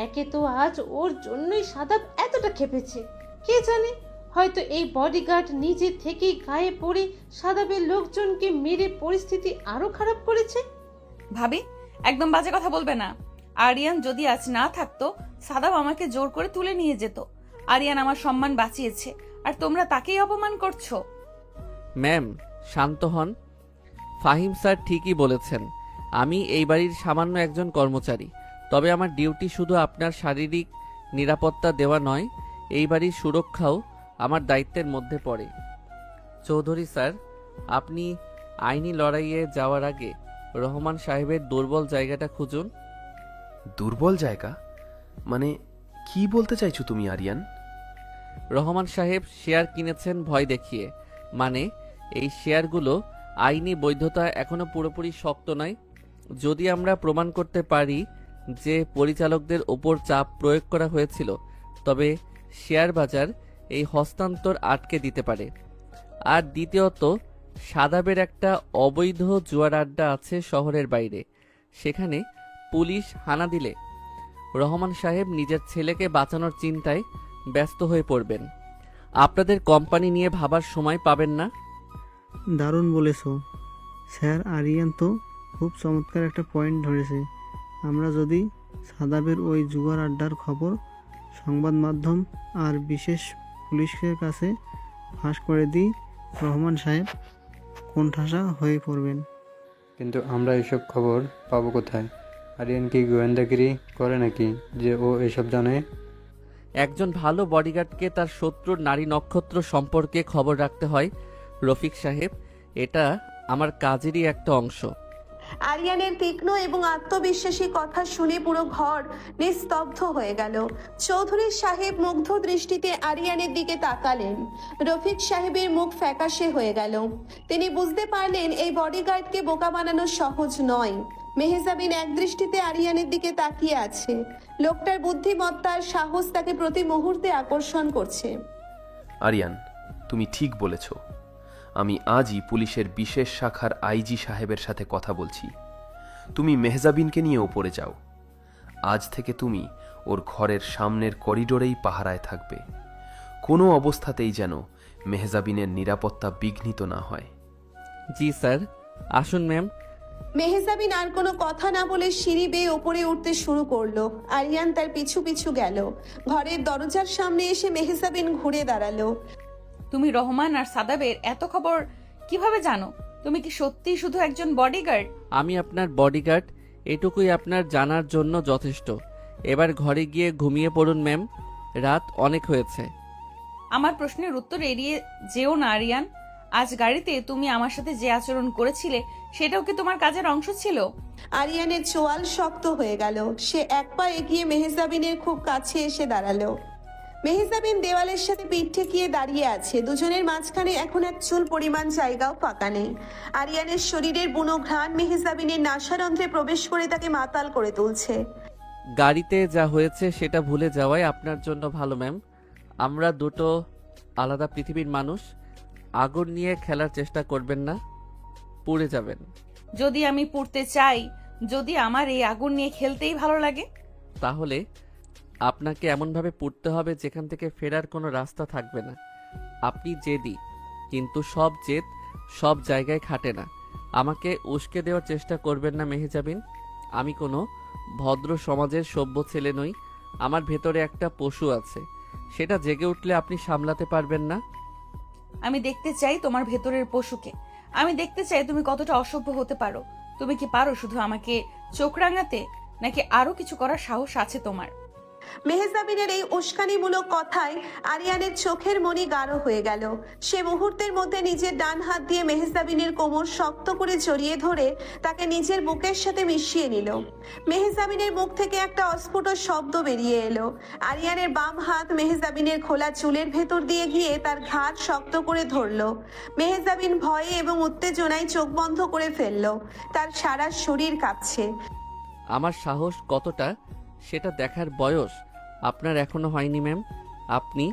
Speaker 4: একে তো আজ ওর জন্যই সাদাব এতটা খেপেছে। কে জানে, হয়তো এই বডিগার্ড নিজে থেকেই গায়ে পড়ে সাদাবের লোকজনকে মেরে পরিস্থিতি আরো খারাপ করেছে।
Speaker 1: ভাবি, একদম বাজে কথা বলবে না। আরিয়ান যদি আজ না থাকতো, সাদাব আমাকে জোর করে তুলে নিয়ে যেত। আরিয়ান আমার সম্মান বাঁচিয়েছে, আর তোমরা তাকেই অপমান করছো।
Speaker 2: ম্যাম, শান্ত হন। ফাহিম স্যার ঠিকই বলেছেন। আমি এই বাড়ির সামান্য একজন কর্মচারী। তবে আমার ডিউটি শুধু আপনার শারীরিক নিরাপত্তা দেওয়া নয়, এই বাড়ির সুরক্ষাও আমার দায়িত্বের মধ্যে পড়ে। চৌধুরী স্যার, আপনি আইনি লড়াইয়ে যাওয়ার আগে রহমান সাহেবের দুর্বল জায়গাটা খুঁজুন।
Speaker 6: দুর্বল জায়গা মানে কি বলতে চাইছো তুমি আরিয়ান?
Speaker 2: রহমান সাহেব শেয়ার কিনেছেন ভয় দেখিয়ে। মানে এই শেয়ারগুলো আইনি বৈধতা এখনো পুরোপুরি শক্ত নয়। যদি আমরা প্রমাণ করতে পারি যে পরিচালকদের ওপর চাপ প্রয়োগ করা হয়েছিল, তবে শেয়ার বাজার এই হস্তান্তর আটকে দিতে পারে। আর দ্বিতীয়ত, শাদাবের একটা অবৈধ জুয়ার আড্ডা আছে শহরের বাইরে, সেখানে পুলিশ হানা দিলে রহমান সাহেব নিজের ছেলেকে বাঁচানোর চিন্তায় ব্যস্ত হয়ে পড়বেন। আপনাদের কোম্পানি নিয়ে ভাবার সময় পাবেন না।
Speaker 13: দারুণ বলেছ স্যার। আরিয়ান তো খুব চমৎকার একটা পয়েন্ট ধরেছে। আমরা যদি সাদাবের ওই জুয়ার আড্ডার খবর সংবাদ মাধ্যম আর বিশেষ পুলিশের কাছে ফাঁস করে দিই, রহমান সাহেব কোণঠাসা হয়ে পড়বেন।
Speaker 11: কিন্তু আমরা এসব খবর পাবো কোথায়? আরিয়ান কি গোয়েন্দাগিরি করে নাকি যে ও এসব জানে?
Speaker 2: একজন ভালো বডিগার্ডকে তার শত্রুর নারী নক্ষত্র সম্পর্কে খবর রাখতে হয় রফিক সাহেব। এটা আমার কাজেরই একটা অংশ।
Speaker 3: আরিয়ানের তীক্ষ্ণ এবং আত্মবিশ্বাসী কথা শুনে পুরো ঘর নিস্তব্ধ হয়ে গেল। চৌধুরী সাহেব মুগ্ধ দৃষ্টিতে আরিয়ানের দিকে তাকালেন। রফিক সাহেবের মুখ ফ্যাকাশে হয়ে গেল। তিনি বুঝতে পারলেন এই বডিগার্ডকে বোকা বানানো সহজ নয়। মেহজাবিন এক দৃষ্টিতে আরিয়ানের দিকে তাকিয়ে আছে। লোকটার বুদ্ধিমত্তা আর সাহস তাকে প্রতি মুহূর্তে আকর্ষণ করছে।
Speaker 6: আরিয়ান, তুমি ঠিক বলেছ। আমি আজই পুলিশের বিশেষ শাখার আইজি সাহেবের সাথে কথা বলছি। তুমি মেহজাবিনকে নিয়ে ওপরে যাও। আজ থেকে তুমি ওর ঘরের সামনের করিডোরেই পাহারায় থাকবে। কোনো অবস্থাতেই যেন মেহজাবিনের নিরাপত্তা বিঘ্নিত না হয়।
Speaker 2: জি স্যার। আসুন ম্যাম।
Speaker 3: মেহজাবিন আর কোনো কথা না বলে সিঁড়ি বেয়ে ওপরে উঠতে শুরু করলো। আরিয়ান তার পিছু পিছু গেল। ঘরের দরজার সামনে এসে মেহজাবিন ঘুরে দাঁড়ালো।
Speaker 1: তুমি রহমান আর সাদাবের এত খবর কিভাবে জানো? তুমি কি সত্যি শুধু একজন বডিগার্ড?
Speaker 2: আমি আপনার বডিগার্ড, এটুকুই আপনার জানার জন্য যথেষ্ট। এবার ঘরে গিয়ে ঘুমিয়ে পড়ুন ম্যাম, রাত অনেক হয়েছে।
Speaker 1: আমার প্রশ্নের উত্তর এড়িয়ে যেও না আরিয়ান। আজ গাড়িতে তুমি আমার সাথে যে আচরণ করেছিলে সেটাও কি তোমার কাজের অংশ ছিল?
Speaker 3: আরিয়ানের চোয়াল শক্ত হয়ে গেল। সে এক পা এগিয়ে মেহজাবিনের খুব কাছে এসে দাঁড়ালো। মেহজাবিন দেওয়ালের সাথে পিঠ ঠেকিয়ে দাঁড়িয়ে আছে। দুজনের মাঝখানে এখন এক চুল পরিমাণ জায়গাও ফাঁকা নেই। আরিয়ানের শরীরের বুনো ঘ্রাণ মেহজাবিনের নাসারন্ধ্রে প্রবেশ করে তাকে মাতাল করে তুলছে।
Speaker 2: গাড়িতে যা হয়েছে সেটা ভুলে যাওয়াই আপনার জন্য ভালো ম্যাম। আমরা দুটো আলাদা পৃথিবীর মানুষ। আগুন নিয়ে খেলার চেষ্টা করবেন না, পুড়ে যাবেন।
Speaker 1: যদি আমি পুড়তে চাই, যদি আমার এই আগুন নিয়ে খেলতেই ভালো লাগে,
Speaker 2: তাহলে আপনাকে এমনভাবে পুড়তে হবে যেখান থেকে ফেরার কোনো রাস্তা থাকবে না। আপনি জেদি, কিন্তু সব জেদ সব জায়গায় খাটে না। আমাকে উস্কে দেওয়ার চেষ্টা করবেন না মেহজাবিন। আমি কোনো ভদ্র সমাজের সভ্য ছেলে নই। আমার ভেতরে একটা পশু আছে, সেটা জেগে উঠলে আপনি সামলাতে পারবেন না।
Speaker 1: আমি দেখতে চাই তোমার ভেতরের পশুকে। আমি দেখতে চাই তুমি কতটা অসভ্য হতে পারো। তুমি কি পারো শুধু আমাকে চোখ রাঙাতে, নাকি আরো কিছু করার সাহস আছে তোমার?
Speaker 3: মেহজাবিনের এই উস্কানিমূলক কথায় আরিয়ানের চোখের মনি গাঢ় হয়ে গেল। সে মুহূর্তের মধ্যে নিজের ডান হাত দিয়ে মেহজাবিনের কোমর শক্ত করে জড়িয়ে ধরে তাকে নিজের বুকের সাথে মিশিয়ে নিল। মেহজাবিনের মুখ থেকে একটা অস্ফুট শব্দ বেরিয়ে এলো। আরিয়ানের বাম হাত মেহজাবিনের খোলা চুলের ভেতর দিয়ে গিয়ে তার ঘাড় শক্ত করে ধরল। মেহজাবিন ভয়ে এবং উত্তেজনায় চোখ বন্ধ করে ফেলল। তার সারা শরীর কাঁপছে।
Speaker 2: আমার সাহস কতটা সেটা দেখার বয়স আপনার এখনো হয়নি ম্যাম। আপনি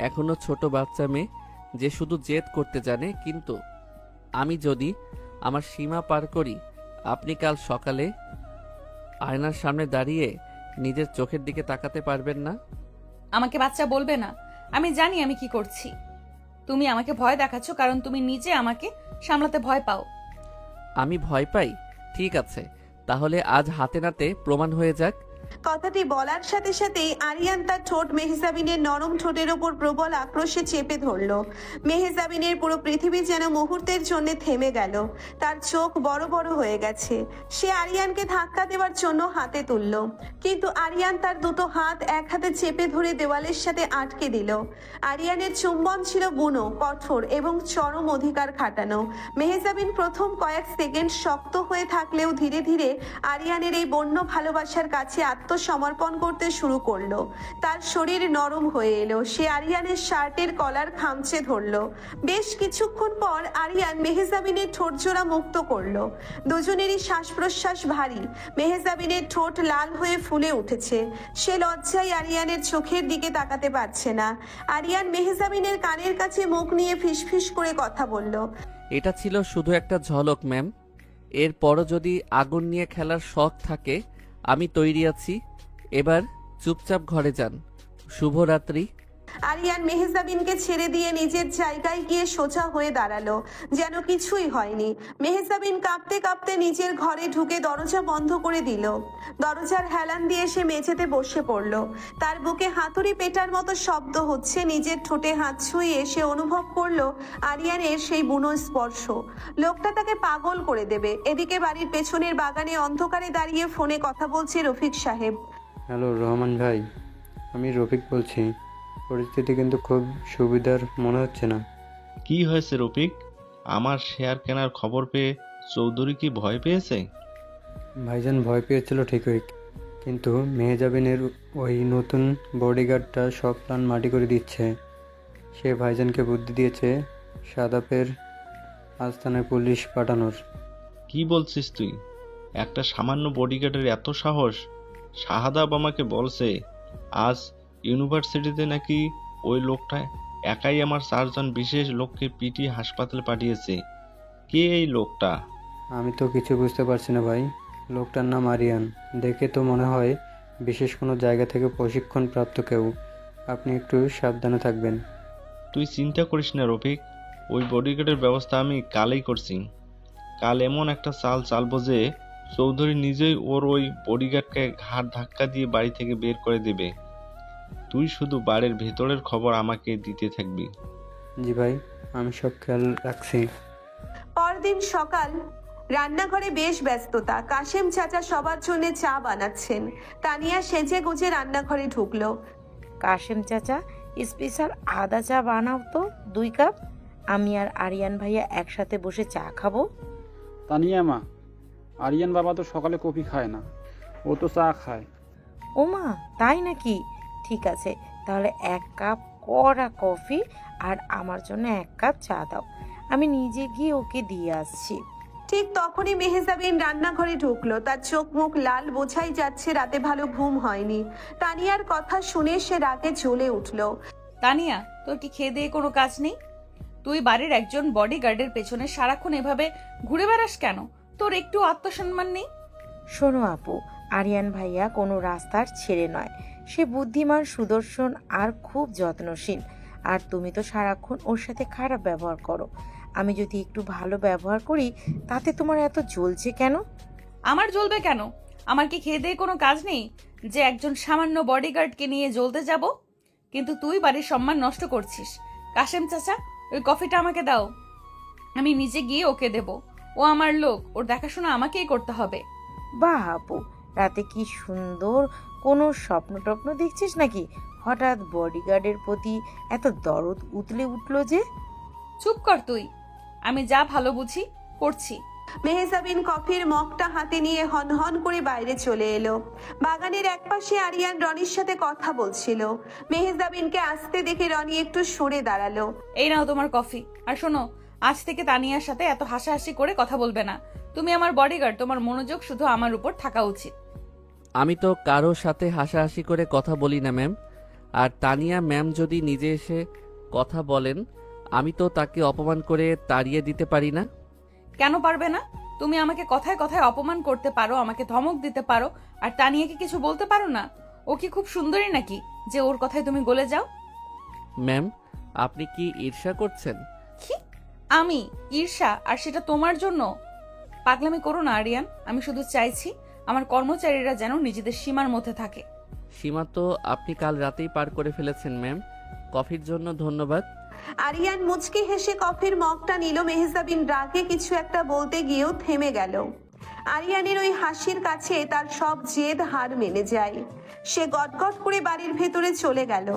Speaker 2: এখনো ছোট বাচ্চা মেয়ে যে শুধু জেদ করতে জানে। কিন্তু আমি যদি আমার সীমা পার করি, আপনি কাল সকালে আয়নার সামনে দাঁড়িয়ে নিজের চোখের দিকে তাকাতে পারবেন না।
Speaker 1: আমাকে বাচ্চা বলবে না। আমি জানি আমি কি করছি। তুমি আমাকে ভয় দেখাচ্ছ কারণ তুমি নিজে আমাকে সামলাতে ভয় পাও।
Speaker 2: আমি ভয় পাই? ঠিক আছে, তাহলে আজ হাতে নাতে প্রমাণ হয়ে যাক।
Speaker 3: কথাটি বলার সাথে সাথেই আরিয়ান তার ঠোঁট মেহজাবিনের নরম ঠোঁটের ওপর প্রবল আক্রোশে চেপে ধরল। মেহজাবিনের পুরো পৃথিবী যেন মুহূর্তের জন্য থেমে গেল। তার চোখ বড় বড় হয়ে গেছে। সে আরিয়ানকে ধাক্কা দেওয়ার জন্য হাতে তুলল, কিন্তু আরিয়ান তার দুটো হাত এক হাতে চেপে ধরে দেওয়ালের সাথে আটকে দিল। আরিয়ানের চুম্বন ছিল বুনো, কঠোর এবং চরম অধিকার খাটানো। মেহজাবিন প্রথম কয়েক সেকেন্ড শক্ত হয়ে থাকলেও ধীরে ধীরে আরিয়ানের এই বন্য ভালোবাসার কাছে আত্মসমর্পণ করতে শুরু করলো। তার শরীর নরম হয়ে এলো। সে আরিয়ানের শার্টের কলার খামচে ধরলো। বেশ কিছুক্ষণ পর আরিয়ান মেহজাবিনের ঠোঁট জোড়া মুক্ত করলো। দুজনেরই শ্বাস প্রশ্বাস ভারী। মেহজাবিনের ঠোঁট লাল হয়ে ফুলে উঠেছে। সে লজ্জায় আরিয়ানের চোখের দিকে তাকাতে পারছে না। আরিয়ান মেহজাবিনের কানের কাছে মুখ নিয়ে ফিসফিস করে কথা বলল।
Speaker 2: এটা ছিল শুধু একটা ঝলক ম্যাম, এরপরও যদি আগুন নিয়ে খেলার শখ থাকে আমি তৈরি আছি। এবার চুপচাপ ঘরে যান। শুভরাত্রি।
Speaker 3: আরিয়ান মেহজাবিনকে ছেড়ে দিয়ে নিজের জায়গায় গিয়ে সোজা হয়ে দাঁড়ালো, যেন কিছুই হয়নি। মেহজাবিন কাঁপতে কাঁপতে নিজের ঘরে ঢুকে দরজা বন্ধ করে দিল। দরজার হেলান দিয়ে সে মেঝেতে বসে পড়ল। তার বুকে হাতুড়ি পেটার মতো শব্দ হচ্ছে। নিজের ঠোঁটে হাত ছুঁয়ে সে অনুভব করলো আরিয়ানের সেই বুনো স্পর্শ। লোকটা তাকে পাগল করে দেবে। এদিকে বাড়ির পেছনের বাগানে অন্ধকারে দাঁড়িয়ে ফোনে কথা বলছে রফিক সাহেব।
Speaker 11: হ্যালো রহমান ভাই, আমি রফিক বলছি। পরিস্থিতি কিন্তু খুব সুবিধার মনে হচ্ছে না।
Speaker 14: কি হয়েছে রফিক? আমার শেয়ার কেনার খবর পেয়ে চৌধুরী কি ভয় পেয়েছে?
Speaker 11: ভাইজান ভয় পেয়েছিল ঠিকই, কিন্তু মেহজাবিনের ওই নতুন বডিগার্ডটা সব প্ল্যান মাটি করে দিচ্ছে। সে ভাইজানকে বুদ্ধি দিয়েছে সাদাপের আস্তানায় পুলিশ পাঠানোর।
Speaker 14: কি বলছিস তুই? একটা সামান্য বডিগার্ডের এত সাহস? শাহাদাব আমাকে বলছে আজ ইউনিভার্সিটিতে নাকি ওই লোকটা একাই আমার 4 জন বিশেষ লোককে পিটিয়ে হাসপাতালে পাঠিয়েছে। কে এই লোকটা?
Speaker 11: আমি তো কিছু বুঝতে পারছি না ভাই। লোকটার নাম আরিয়ান। দেখে তো মনে হয় বিশেষ কোনো জায়গা থেকে প্রশিক্ষণ প্রাপ্ত কেউ। আপনি একটু সাবধানে থাকবেন।
Speaker 14: তুই চিন্তা করিস না রফিক, ওই বডিগার্ডের ব্যবস্থা আমি কালই করছি। কাল এমন একটা চাল চালবো যে চৌধুরী নিজেই ওর ওই বডিগার্ডকে ঘাড় ধাক্কা দিয়ে বাড়ি থেকে বের করে দেবে। তুই শুধু বাড়ির ভেতরের খবর আমাকে দিতে থাকবি।
Speaker 11: জি ভাই, আমি সব খেয়াল রাখছি।
Speaker 3: পরদিন সকাল। রান্নাঘরে বেশ ব্যস্ততা। কাশেম চাচা সবার জন্য চা বানাচ্ছেন। তানিয়া সেজে গুজে রান্নাঘরে ঢুকলো।
Speaker 9: কাশেম চাচা, স্পেশাল আদা চা বানাও তো 2 কাপ। আমি আর আরিয়ান ভাইয়া একসাথে বসে চা খাবো।
Speaker 8: তানিয়া মা, আরিয়ান বাবা তো সকালে কফি খায় না, ও তো চা খায়।
Speaker 9: ও মা, তাই নাকি? ঠিক আছে, তাহলে 1 কাপ কড়া কফি আর আমার জন্য 1 কাপ চা দাও। আমি নিজে গিয়ে ওকে দিয়ে আসছি।
Speaker 3: ঠিক তখনই মেহজাবিন রান্নাঘরে ঢুকলো। তার চোখ মুখ লাল, বোঝাই যাচ্ছে রাতে ভালো ঘুম হয়নি। তানিয়ার কথা শুনে সে রাগে জ্বলে উঠলো।
Speaker 1: তানিয়া, তোর কি খেয়ে দিয়ে কোনো কাজ নেই? তুই বাড়ির একজন বডিগার্ডের পেছনে সারাক্ষণ এভাবে ঘুরে বেড়াস কেন? তোর একটু আত্মসম্মান নেই?
Speaker 9: শোনো আপু, আরিয়ান ভাইয়া কোনো রাস্তার ছেলে নয়। সে বুদ্ধিমান, সুদর্শন আর খুব যত্নশীল। আর তুমি তো সারাক্ষণ ওর সাথে খারাপ ব্যবহার করো। আমি যদি একটু ভালো ব্যবহার করি তাতে তোমার এত জ্বলছে কেন?
Speaker 1: আমার জ্বলবে কেন? আমার কি খেয়ে দিয়ে কোনো কাজ নেই যে একজন সামান্য বডিগার্ডকে নিয়ে জ্বলতে যাব? কিন্তু তুই বাড়ির সম্মান নষ্ট করছিস। কাশেম চাচা, ওই কফিটা আমাকে দাও। আমি নিজে গিয়ে ওকে দেব। ও আমার লোক, ওর দেখাশোনা আমাকেই করতে হবে।
Speaker 9: বাহ আপু, রাতে কি সুন্দর কোনো স্বপ্ন টপ্ন দেখছিস নাকি? হঠাৎ বডিগার্ডের প্রতি এত দরদ উতলে উঠলো যে?
Speaker 1: চুপ কর তুই। আমি যা ভালো বুঝি করছি।
Speaker 3: মেহজাবিন কফির মগটা হাতে নিয়ে হনহন করে বাইরে চলে এলো। বাগানের একপাশে আরিয়ান রনির সাথে কথা বলছিল। মেহজাবিনকে আসতে দেখে রনি একটু সরে দাঁড়ালো।
Speaker 1: এই নাও তোমার কফি। আর শোনো, আজ থেকে তানিয়ার সাথে এত হাসাহাসি করে কথা বলবে না। তুমি আমার বডিগার্ড, তোমার মনোযোগ শুধু আমার উপর থাকা উচিত।
Speaker 2: আমি তো কারোর সাথে হাসাহাসি করে কথা বলি না ম্যাম। আর তানিয়া ম্যাম যদি নিজে এসে কথা বলেন, আমি তো তাকে অপমান করে তাড়িয়ে দিতে পারি না।
Speaker 1: কেন পারবে না? তুমি আমাকে কথায় কথায় অপমান করতে পারো, আমাকে ধমক দিতে পারো, আর তানিয়াকে কিছু বলতে পারো না? ও কি খুব সুন্দরী নাকি যে ওর কথায় তুমি গলে যাও?
Speaker 2: ম্যাম, আপনি কি ঈর্ষা করছেন?
Speaker 1: কি? আমি ঈর্ষা? আর সেটা তোমার জন্য? পাগলামি করো না আরিয়ান। আমি শুধু চাইছি আমার কর্মচারীরা যেন নিজেদের সীমার মধ্যে থাকে।
Speaker 2: সীমা তো আপনি কাল রাতেই পার করে ফেলেছেন ম্যাম। কফির জন্য ধন্যবাদ।
Speaker 3: আরিয়ান মুচকি হেসে কফির মগটা নিল। মেহজাবিন রাগে কিছু একটা বলতে গিয়েও থেমে গেল। আরিয়ানের ওই হাসির কাছে তার সব জেদ হার মেনে যায়। সে গটগট করে বাড়ির ভেতরে চলে গেল।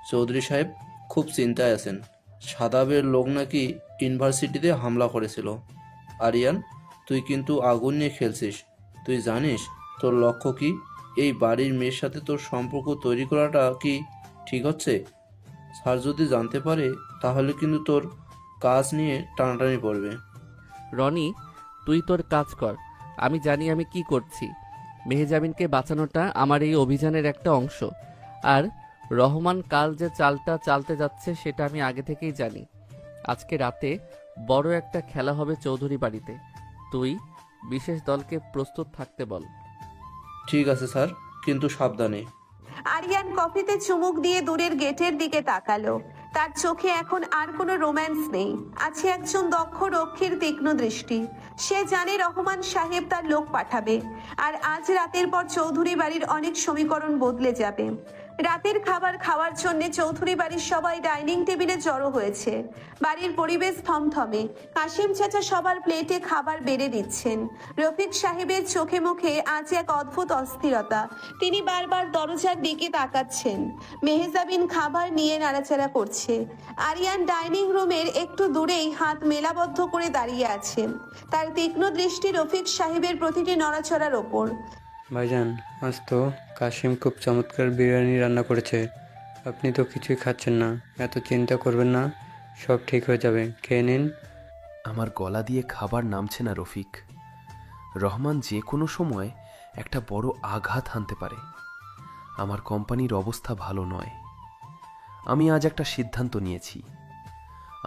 Speaker 15: চৌধুরী সাহেব খুব চিন্তায় আছেন। সাদাবের লোক নাকি ইউনিভার্সিটিতে হামলা করেছিল। আরিয়ান, তুই কিন্তু আগুন নিয়ে খেলছিস। তুই জানিস তোর লক্ষ্য কি? এই বাড়ির মেয়ের সাথে তোর সম্পর্ক তৈরি করাটা কি ঠিক হচ্ছে? স্যার যদি জানতে পারে তাহলে কিন্তু তোর কাজ নিয়ে টানাটানি পড়বে।
Speaker 2: রনি, তুই তোর কাজ কর। আমি জানি আমি কি করছি। মেহজাবিনকে বাঁচানোটা আমার এই অভিযানের একটা অংশ। আর রহমান কাল যে চালটা চালতে যাচ্ছে সেটা আমি আগে থেকেই জানি। আজকে রাতে বড় একটা খেলা হবে চৌধুরী বাড়িতে। তুই বিশেষ দলকে প্রস্তুত থাকতে বল।
Speaker 15: ঠিক আছে স্যার, কিন্তু সাবধানে।
Speaker 3: আরিয়ান কফিতে চুমুক দিয়ে দূরের গেটের দিকে তাকালো। তার চোখে এখন আর কোনো রোম্যান্স নেই, আছে একজন দক্ষ রক্ষীর তীক্ষ্ণ দৃষ্টি। সে জানে রহমান সাহেব তার লোক পাঠাবে, আর আজ রাতের পর চৌধুরী বাড়ির অনেক সমীকরণ বদলে যাবে। রাতের খাবার খাওয়ার জন্য চৌধুরী বাড়ির সবাই ডাইনিং টেবিলে জড়ো হয়েছে। বাড়ির পরিবেশ থমথমে। কাশিম চাচা সবার প্লেটে খাবার বেড়ে দিচ্ছেন। রফিক সাহেবের চোখে মুখে আজ এক অদ্ভুত অস্থিরতা। তিনি বারবার দরজার দিকে তাকাচ্ছেন। মেহজাবিন খাবার নিয়ে নাড়াচাড়া করছে। আরিয়ান ডাইনিং রুমের একটু দূরেই হাত মেলাবদ্ধ করে দাঁড়িয়ে আছে, তার তীক্ষ্ণ দৃষ্টি রফিক সাহেবের প্রতিটি নড়াচড়ার ওপর।
Speaker 11: ভাইজান, আজ তো কাশিম খুব চমৎকার বিরিয়ানি রান্না করেছে। আপনি তো কিছুই খাচ্ছেন না। এত চিন্তা করবেন না, সব ঠিক হয়ে যাবে, খেয়ে নিন।
Speaker 6: আমার গলা দিয়ে খাবার নামছে না রফিক। রহমান যে কোনো সময় একটা বড় আঘাত হানতে পারে। আমার কোম্পানির অবস্থা ভালো নয়। আমি আজ একটা সিদ্ধান্ত নিয়েছি।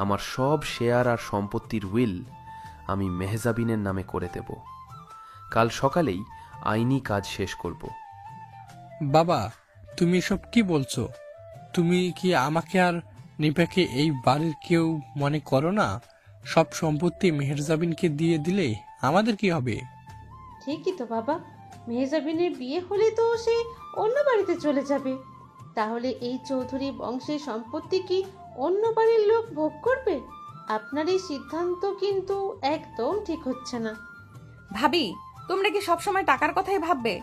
Speaker 6: আমার সব শেয়ার আর সম্পত্তির উইল আমি মেহজাবিনের নামে করে দেব। কাল সকালেই আইনি কাজ শেষ করব।
Speaker 5: বাবা, তুমি এসব কি বলছো? তুমি কি আমাকে আর নিপাকে এই বাড়ির কেউ মনে করো না? সব সম্পত্তি মেহেরজাবিনকে দিয়ে দিলে আমাদের কি হবে?
Speaker 4: ঠিকই তো বাবা, মেহজাবিনের বিয়ে হলে তো সে অন্য বাড়িতে চলে যাবে। তাহলে এই চৌধুরী বংশের সম্পত্তি কি অন্য বাড়ির লোক ভোগ করবে? আপনার এই সিদ্ধান্ত কিন্তু একদম ঠিক হচ্ছে না।
Speaker 1: ভাবি, তোমরা কি সবসময় টাকার কথাই ভাববে?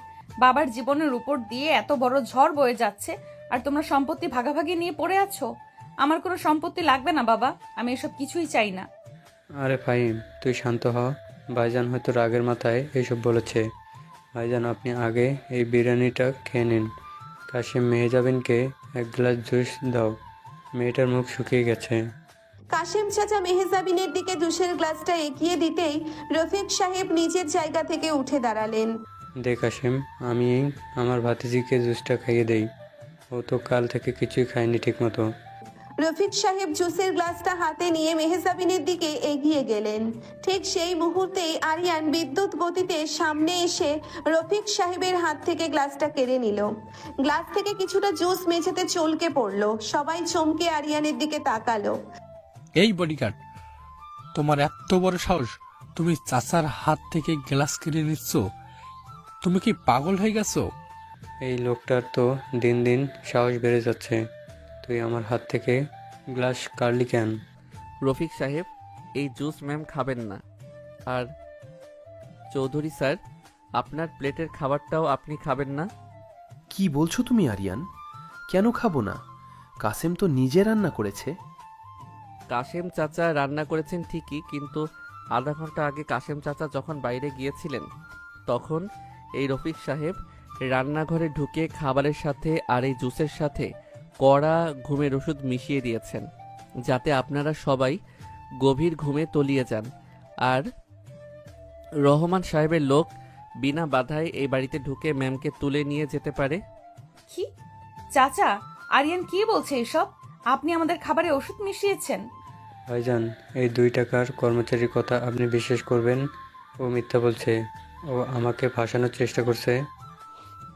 Speaker 1: বাবার জীবনের উপর দিয়ে এত বড় ঝড় বয়ে যাচ্ছে, আর তোমরা সম্পত্তি ভাগাভাগি নিয়ে পড়ে আছো। আমার কোনো সম্পত্তি লাগবে না বাবা, আমি এসব কিছুই চাই না।
Speaker 11: আরে ফাহিম, তুই শান্ত হ। ভাইজান হয়তো রাগের মাথায় এইসব বলেছে। ভাইজান, আপনি আগে এই বিরিয়ানিটা খেয়ে নিন। কাশিম, মেহজাবিনকে এক গ্লাস জুস দাও, মেয়েটার মুখ শুকিয়ে গেছে।
Speaker 3: কাশিম চাচা মেহজাবিনের দিকে জুসের গ্লাসটা এগিয়ে দিতেই রফিক সাহেব নিজের জায়গা থেকে উঠে দাঁড়ালেন।
Speaker 11: দে কাশিম, আমি আমার ভাতিজিকে জুসটা খাইয়ে দেই। ও তো কাল থেকে কিছুই খায়নি ঠিক মতো।
Speaker 3: রফিক সাহেব জুসের গ্লাসটা হাতে নিয়ে মেহজাবিনের দিকে এগিয়ে গেলেন। ঠিক সেই মুহূর্তেই আরিয়ান বিদ্যুৎ গতিতে সামনে এসে রফিক সাহেবের হাত থেকে গ্লাসটা কেড়ে নিল। গ্লাস থেকে কিছুটা জুস মেঝেতে চলকে পড়লো। সবাই চমকে আরিয়ানের দিকে তাকালো।
Speaker 5: এই বডিগার্ড, তোমার এত বড় সাহস! তুমি চাচার হাত থেকে গ্লাস কেড়ে নিচ্ছ? তুমি কি পাগল হয়ে গেছো?
Speaker 11: এই লোকটার তো দিন দিন সাহস বেড়ে যাচ্ছে। তুই আমার হাত থেকে গ্লাস কাটলি কেন?
Speaker 2: রফিক সাহেব, এই জুস ম্যাম খাবেন না। আর চৌধুরী স্যার, আপনার প্লেটের খাবারটাও আপনি খাবেন না।
Speaker 6: কি বলছো তুমি আরিয়ান? কেন খাবো না? কাসেম তো নিজে রান্না করেছে।
Speaker 2: কাশেম চাচা রান্না করেছেন ঠিকই, কিন্তু আধা ঘন্টা আগে কাশেম চাচা যখন বাইরে গিয়েছিলেন তখন এই রফিক সাহেব রান্নাঘরে ঢুকে খাবারের সাথে আর এই জুসের সাথে কড়া ঘুমের ওষুধ মিশিয়ে দিয়েছেন, যাতে আপনারা সবাই গভীর ঘুমে তলিয়ে যান। আর রহমান সাহেবের লোক বিনা বাধায় এই বাড়িতে ঢুকে ম্যামকে তুলে নিয়ে যেতে পারে।
Speaker 1: কি চাচা, আরিয়ান কি বলছে এসব? আপনি আমাদের খাবারে ওষুধ মিশিয়েছেন?
Speaker 11: ভাইজান, এই 2 টাকার কর্মচারীর কথা আপনি বিশ্বাস করবেন? ও মিথ্যা বলছে। ও আমাকে ফাঁসানোর চেষ্টা করছে।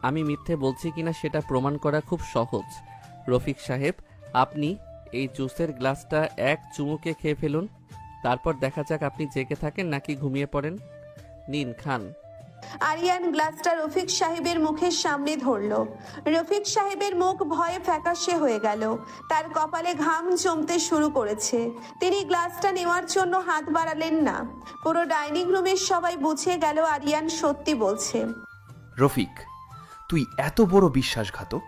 Speaker 2: আমি মিথ্যে বলছি কিনা সেটা প্রমাণ করা খুব সহজ। রফিক সাহেব, আপনি এই জুসের গ্লাসটা এক চুমুকে খেয়ে ফেলুন, তারপর দেখা যাক আপনি জেগে থাকেন নাকি ঘুমিয়ে পড়েন। নিন, খান।
Speaker 3: আরিয়ান গ্লাসটা রফিক সাহেবের মুখের সামনে ধরলো। রফিক সাহেবের মুখ ভয়ে ফ্যাকাশে হয়ে গেল। তার কপালে ঘাম জমতে শুরু করেছে। তিনি গ্লাসটা নেওয়ার জন্য হাত বাড়ালেন না। পুরো ডাইনিং রুমের সবাই বুঝে গেল আরিয়ান সত্যি বলছে।
Speaker 6: রফিক, তুই এত বড় বিশ্বাসঘাতক?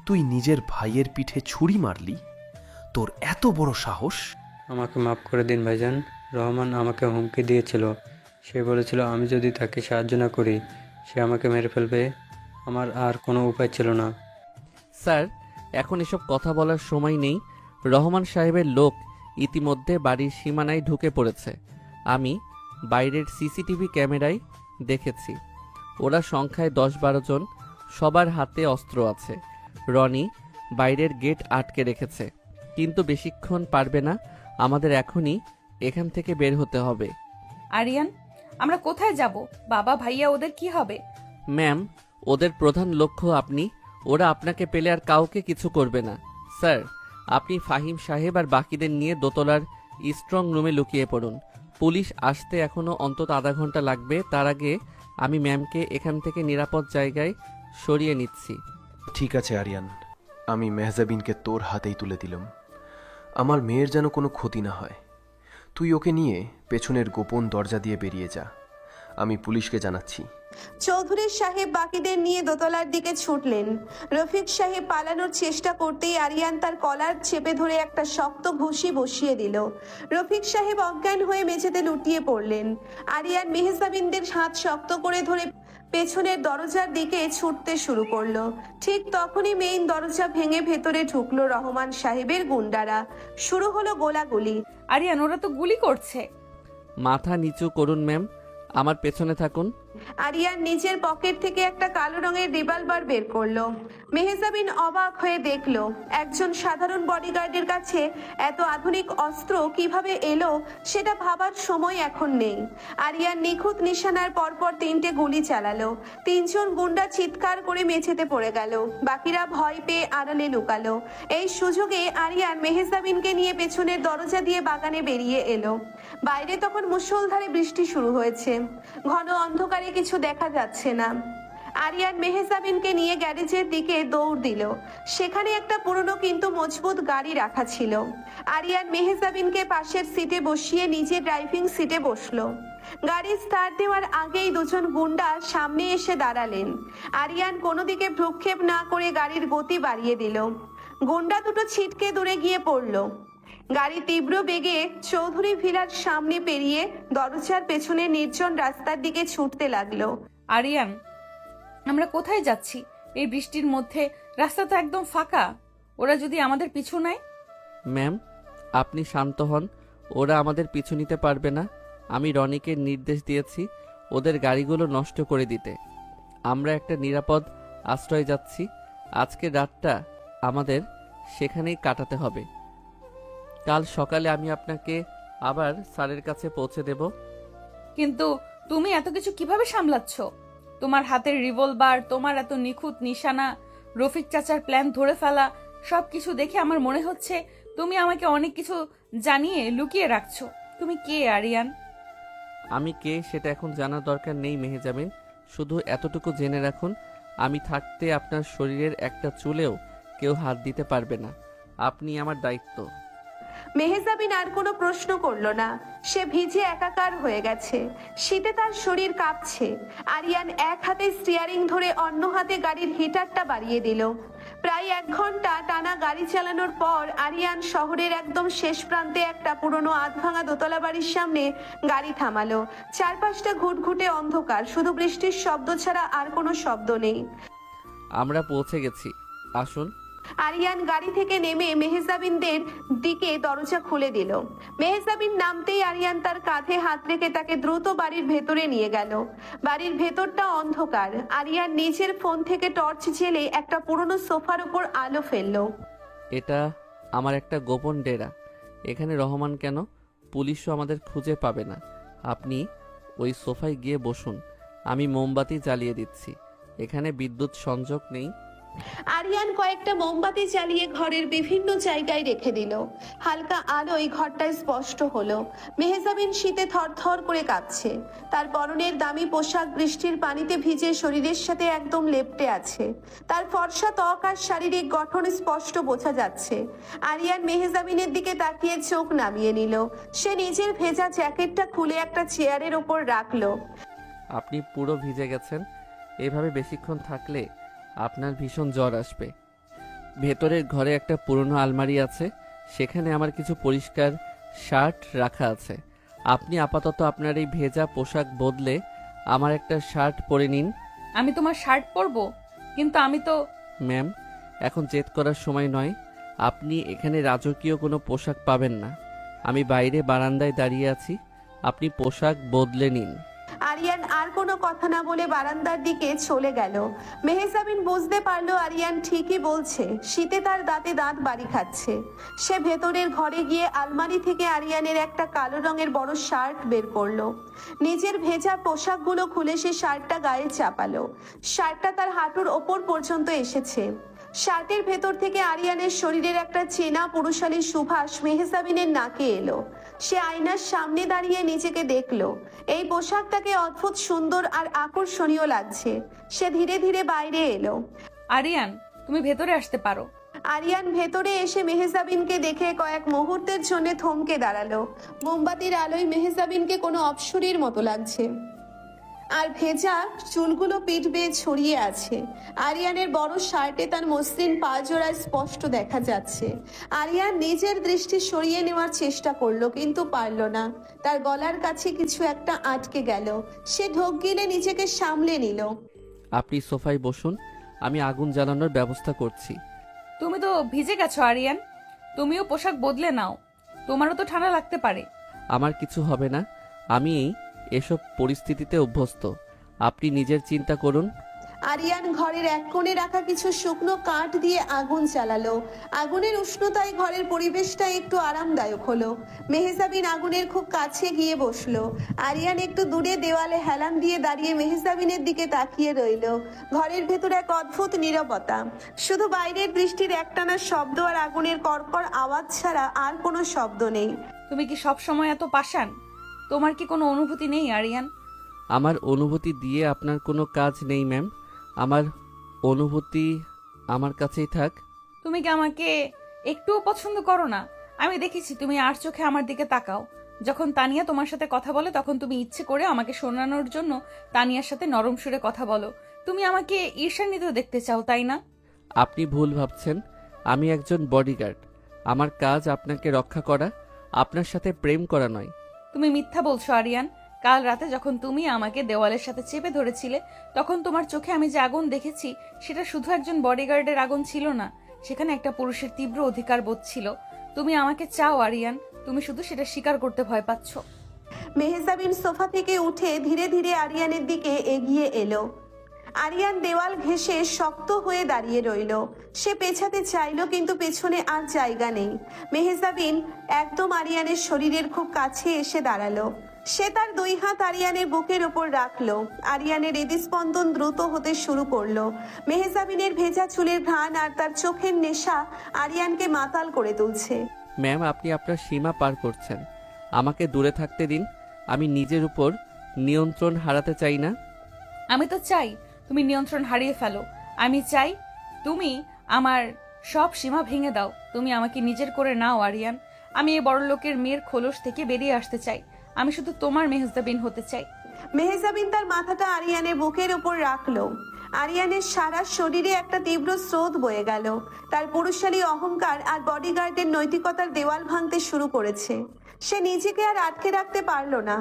Speaker 6: তুই নিজের ভাইয়ের পিঠে ছুরি মারলি? তোর এত বড় সাহস!
Speaker 11: আমাকে মাফ করে দিন ভাইজান। রহমান আমাকে হুমকি দিয়েছিল। সে বলেছিল আমি যদি তাকে সাহায্য না করি সে আমাকে মেরে ফেলবে। আমার আর কোনো উপায় ছিল না।
Speaker 2: স্যার, এখন এসব কথা বলার সময় নেই। রহমান সাহেবের লোক ইতিমধ্যে বাড়ির সীমানায় ঢুকে পড়েছে। আমি বাইরের সিসিটিভি ক্যামেরায় দেখেছি। ওরা সংখ্যায় 10-12 জন, সবার হাতে অস্ত্র আছে। রনি বাইরের গেট আটকে রেখেছে, কিন্তু বেশিক্ষণ পারবে না। আমাদের এখনই এখান থেকে বের হতে হবে।
Speaker 1: আরিয়ান, আমরা কোথায় যাব? বাবা ভাইয়া ওদের কি হবে?
Speaker 2: ম্যাম, ওদের প্রধান লক্ষ্য আপনি। ওরা আপনাকে পেলে আর কাউকে কিছু করবে না। স্যার, আপনি ফাহিম সাহেব আর বাকিদের নিয়ে দোতলার স্ট্রং রুমে লুকিয়ে পড়ুন। পুলিশ আসতে এখনো অন্তত আধা ঘন্টা লাগবে। তার আগে আমি ম্যামকে এখান থেকে নিরাপদ জায়গায় সরিয়ে নিচ্ছি।
Speaker 6: ঠিক আছে আরিয়ান, আমি মেহজাবিনকে তোর হাতেই তুলে দিলাম। আমার মেয়ের যেন কোনো ক্ষতি না হয়। তুই ওকে নিয়ে পেছনের গোপন দরজা দিয়ে বেরিয়ে যা। আমি পুলিশকে জানাচ্ছি।
Speaker 3: চৌধুরী সাহেব বাকিদের নিয়ে দোতলার দিকে ছুটলেন। রফিক সাহেব পালানোর চেষ্টা করতেই আরিয়ান তার কলার চেপে ধরে একটা শক্ত ঘুষি বসিয়ে দিল। রফিক সাহেব অজ্ঞান হয়ে মেঝেতে লুটিয়ে পড়লেন। আরিয়ান মেহজাবিনদের হাত শক্ত করে ধরে পেছনের দরজার দিকে ছুটতে শুরু করলো। ঠিক তখনই মেইন দরজা ভেঙে ভেতরে ঢুকলো রহমান সাহেবের গুন্ডারা। শুরু হলো গোলাগুলি।
Speaker 1: আরিয়ান, ওরা তো গুলি করছে।
Speaker 2: মাথা নিচু করুন ম্যাম, আমার পেছনে থাকুন।
Speaker 3: আরিয়ান নিজের পকেট থেকে একটা কালো রঙের রিভলভার বের করলো। মেহজাবিন অবাক হয়ে দেখলো একজন সাধারণ বডিগার্ডের কাছে এত আধুনিক অস্ত্র কিভাবে এলো সেটা ভাবার সময় এখন নেই। আরিয়ান নিখুঁত নিশানার পরপর 3টে গুলি চালালো। 3 জন গুন্ডা চিৎকার করে মেঝেতে পড়ে গেল। বাকিরা ভয় পেয়ে আড়ালে লুকালো। এই সুযোগে আরিয়ান মেহজাবিনকে নিয়ে পেছনের দরজা দিয়ে বাগানে বেরিয়ে এলো। বাইরে তখন মুষলধারে বৃষ্টি শুরু হয়েছে। ঘন অন্ধকারে কিছু দেখা যাচ্ছে না। আরিয়ান মেহজাবিনকে নিয়ে গ্যারেজের দিকে দৌড় দিল। সেখানে একটা পুরনো কিন্তু মজবুত গাড়ি রাখা ছিল। আরিয়ান মেহজাবিনকে পাশের সিটে বসিয়ে নিজে ড্রাইভিং সিটে বসলো। গাড়ি স্টার্ট দেওয়ার আগেই 2 জন গুন্ডা সামনে এসে দাঁড়ালেন। আরিয়ান কোনো দিকে ভ্রুক্ষেপ না করে গাড়ির গতি বাড়িয়ে দিল। গুন্ডা দুটো ছিটকে দূরে গিয়ে পড়লো। গাড়ি তীব্র বেগে চৌধুরী ভিলার সামনে পেরিয়ে দরজার পেছনে নির্জন রাস্তার দিকে ছুটতে লাগলো।
Speaker 1: আরিয়ান, আমরা কোথায় যাচ্ছি? এই বৃষ্টির মধ্যে রাস্তা তো একদম ফাঁকা। ওরা যদি আমাদের পিছু নেয়?
Speaker 2: ম্যাম, আপনি শান্ত হন। ওরা আমাদের পিছু নিতে পারবে না। আমি রনিকে নির্দেশ দিয়েছি ওদের গাড়িগুলো নষ্ট করে দিতে। আমরা একটা নিরাপদ আশ্রয়ে যাচ্ছি। আজকের রাতটা আমাদের সেখানেই কাটাতে হবে। কাল সকালে আমি আপনাকে আবার স্যারের কাছে পৌঁছে দেব।
Speaker 1: কিন্তু তুমি এত কিছু কিভাবে সামলাচ্ছ? তোমার হাতের রিভলভার, তোমার এত নিখুঁত নিশানা, রফিক চাচার প্ল্যান ধরে ফেলা, সবকিছু দেখে আমার মনে হচ্ছে তুমি আমাকে অনেক কিছু জানিয়ে লুকিয়ে রাখছো। তুমি কে আরিয়ান?
Speaker 2: আমি কে সেটা এখন জানার দরকার নেই মেহজাবিন। শুধু এতটুকু জেনে রাখুন, আমি থাকতে আপনার শরীরের একটা চুলেও কেউ হাত দিতে পারবে না। আপনি আমার দায়িত্ব।
Speaker 3: মেহজাবিন আর কোনো প্রশ্ন করলো না। সে ভিজে একাকার হয়ে গেছে। শীতে তার শরীর কাঁপছে। আরিয়ান এক হাতে স্টিয়ারিং ধরে অন্য হাতে গাড়ির হিটারটা বাড়িয়ে দিল। প্রায় 1 ঘন্টা টানা গাড়ি চালানোর পর আরিয়ান শহরের একদম শেষ প্রান্তে একটা পুরনো আধভাঙা দোতলা বাড়ির সামনে গাড়ি থামালো। চারপাশটা ঘুটঘুটে অন্ধকার, শুধু বৃষ্টির শব্দ ছাড়া আর কোনো শব্দ নেই।
Speaker 2: আমরা পৌঁছে গেছি, আসুন।
Speaker 3: আরিয়ান গাড়ি থেকে নেমে মেহজাবিনদের দিকে দরজা খুলে দিল। মেহজাবিন নামতেই আরিয়ান তার কাঁধে হাত রেখে তাকে দ্রুত বাড়ির ভেতরে নিয়ে গেল। বাড়ির ভেতরটা অন্ধকার। আরিয়ান নিজের ফোন থেকে টর্চ জেলে একটা পুরনো সোফার উপর আলো ফেললো।
Speaker 2: এটা আমার একটা গোপন ডেরা। এখানে রহমান কেন? পুলিশও আমাদের খুঁজে পাবে না। আপনি ওই সোফায় গিয়ে বসুন, আমি মোমবাতি জ্বালিয়ে দিচ্ছি। এখানে বিদ্যুৎ সংযোগ নেই।
Speaker 3: আরিয়ান কয়েকটা মোমবাতি জ্বালিয়ে ঘরের বিভিন্ন জায়গায় রেখে দিল। হালকা আলোয় ঘরটা স্পষ্ট হলো। মেহজাবিন শীতে থরথর করে কাঁপছে। তার পরনের দামি পোশাক বৃষ্টির পানিতে ভিজে শরীরের সাথে একদম লেপ্টে আছে। তার ফর্সা ত্বক আর শারীরিক গঠন স্পষ্ট বোঝা যাচ্ছে। আরিয়ান মেহজাবিনের দিকে তাকিয়ে চোখ নামিয়ে নিল। সে নিজের ভেজা জ্যাকেটটা খুলে একটা চেয়ারের ওপর রাখলো।
Speaker 2: আপনি পুরো ভিজে গেছেন। এভাবে বেশিক্ষণ থাকলে আপনার ভীষণ জ্বর আসবে। ভেতরের ঘরে একটা পুরনো আলমারি আছে, সেখানে আমার কিছু পরিষ্কার শার্ট রাখা আছে। আপনি আপাতত আপনার এই ভেজা পোশাক বদলে আমার একটা শার্ট পরে নিন।
Speaker 1: আমি তোমার শার্ট পরবো? কিন্তু আমি তো
Speaker 2: ম্যাম, এখন জেদ করার সময় নয়। আপনি এখানে রাজকীয় কোনো পোশাক পাবেন না। আমি বাইরে বারান্দায় দাঁড়িয়ে আছি, আপনি পোশাক বদলে নিন।
Speaker 3: আরিয়ান আর কোনো কথা না বলে বারান্দার দিকে চলে গেল। মেহজাবিন বুঝতে পারলো আরিয়ান ঠিকই বলছে, শীতে তার দাঁতে দাঁত বাড়ি খাচ্ছে। সে ভেতরের ঘরে গিয়ে আলমারি থেকে আরিয়ানের একটা কালো রঙের বড় শার্ট বের করলো। নিজের ভেজা পোশাকগুলো খুলে সে শার্টটা গায়ে চাপালো। শার্টটা তার হাঁটুর ওপর পর্যন্ত এসেছে। শার্টের ভেতর থেকে আরিয়ানের শরীরের একটা চেনা পুরুষালী সুবাস মেহজাবিনের নাকে এলো। সে আয়নার সামনে দাঁড়িয়ে নিজেকে দেখলো। এই পোশাকটাকে অদ্ভুত সুন্দর আর আকর্ষণীয় লাগছে। সে ধীরে ধীরে বাইরে এলো।
Speaker 1: আরিয়ান, তুমি ভেতরে আসতে পারো।
Speaker 3: আরিয়ান ভেতরে এসে মেহজাবিনকে দেখে কয়েক মুহূর্তের জন্য থমকে দাঁড়ালো। মোমবাতির আলোয় মেহজাবিনকে কোনো অপ্সরীর মতো লাগছে, আর ভেজা চুলগুলো পিঠ বেয়ে ছড়িয়ে আছে। আরিয়ানের বড় শার্টে তার মসৃণ পা জোড়া স্পষ্ট দেখা যাচ্ছে। আরিয়ান নিজের দৃষ্টি সরিয়ে নেওয়ার চেষ্টা করলো, কিন্তু পারল না। তার গলার কাছে কিছু একটা আটকে গেল। সে ঢোক গিলে নিজেকে সামলে নিল।
Speaker 2: আপনি সোফায় বসুন, আমি আগুন জ্বালানোর ব্যবস্থা করছি।
Speaker 1: তুমি তো ভিজে গেছো আরিয়ান, তুমিও পোশাক বদলে নাও, তোমারও তো ঠান্ডা লাগতে পারে।
Speaker 2: আমার কিছু হবে না, আমি এসব পরিস্থিতিতে অভ্যস্ত। আপনি নিজের চিন্তা করুন।
Speaker 3: আরিয়ান ঘরের এক কোণে রাখা কিছু শুকনো কাঠ দিয়ে আগুন জ্বালালো। আগুনের উষ্ণতায় ঘরের পরিবেশটা একটু আরামদায়ক হলো। মেহজাবিন আগুনের খুব কাছে গিয়ে বসলো। আরিয়ান একটু দূরে দেওয়ালে হেলান দিয়ে দাঁড়িয়ে মেহজাবিনের দিকে তাকিয়ে রইল। ঘরের ভেতর এক অদ্ভুত নীরবতা, শুধু বাইরের বৃষ্টির একটানা শব্দ আর আগুনের কড়কড় আওয়াজ ছাড়া আর কোনো শব্দ নেই।
Speaker 1: তুমি কি সব সময় এত পাষাণ? তোমার কি কোনো অনুভূতি নেই আরিয়ান?
Speaker 2: আমার অনুভূতি দিয়ে আপনার কোনো কাজ নেই ম্যাম। আমার অনুভূতি আমার কাছেই থাক।
Speaker 1: তুমি কি আমাকে একটুও পছন্দ করো না? আমি দেখেছি তুমি আর চোখে আমার দিকে তাকাও। যখন তানিয়া তোমার সাথে কথা বলে তখন তুমি ইচ্ছে করে আমাকে শোনানোর জন্য তানিয়ার সাথে নরম সুরে কথা বলো। তুমি আমাকে ঈর্ষান্বিত দেখতে চাও, তাই না?
Speaker 2: আপনি ভুল ভাবছেন। আমি একজন বডিগার্ড। আমার কাজ আপনাকে রক্ষা করা, আপনার সাথে প্রেম করা নয়।
Speaker 1: তুমি মিথ্যা বলছো আরিয়ান। কাল রাতে যখন তুমি আমাকে দেওয়ালের সাথে চেপে ধরেছিলে তখন তোমার চোখে আমি যে আগুন দেখেছি সেটা শুধু একজন বডিগার্ডের আগুন ছিল না, সেখানে একটা পুরুষের তীব্র অধিকার বোধ ছিল। তুমি আমাকে চাও আরিয়ান, তুমি শুধু সেটা স্বীকার করতে ভয় পাচ্ছ।
Speaker 3: মেহজাবিন সোফা থেকে উঠে ধীরে ধীরে আরিয়ানের দিকে এগিয়ে এলো। আরিয়ান দেওয়াল ঘেঁষে শক্ত হয়ে দাঁড়িয়ে রইল। সে পেছাতে চাইলো, কিন্তু পেছনে আর জায়গা নেই। মেহজাবিন একদম আরিয়ানের শরীরের খুব কাছে এসে দাঁড়ালো। সে তার দুই হাত আরিয়ানের বুকের ওপর রাখলো। আরিয়ানের হৃদস্পন্দন দ্রুত হতে শুরু করলো। মেহজাবিনের ভেজা চুলের ঘ্রাণ আর তার চোখের নেশা আরিয়ানকে মাতাল করে তুলছে।
Speaker 2: ম্যাম, আপনি আপনার সীমা পার করছেন। আমাকে দূরে থাকতে দিন। আমি নিজের উপর নিয়ন্ত্রণ হারাতে চাই না।
Speaker 1: আমি তো চাই তুমি নিয়ন্ত্রণ হারিয়ে ফেলো। আমি চাই তুমি আমার সব সীমা ভেঙে দাও। তুমি আমাকে নিজের করে নাও আরিয়ান। আমি এই বড় লোকের মেয়ের খোলস থেকে বেরিয়ে আসতে চাই। আমি শুধু তোমার মেহজাবিন হতে চাই।
Speaker 3: মেহজাবিন তার মাথাটা আরিয়ানের বুকের উপর রাখলো। আরিয়ানের সারা শরীরে একটা তীব্র স্রোত বয়ে গেল। তার পুরুষালী অহংকার আর বডিগার্ডের নৈতিকতার দেওয়াল ভাঙতে শুরু করেছে। সে নিজেকে আর আটকে রাখতে পারল না।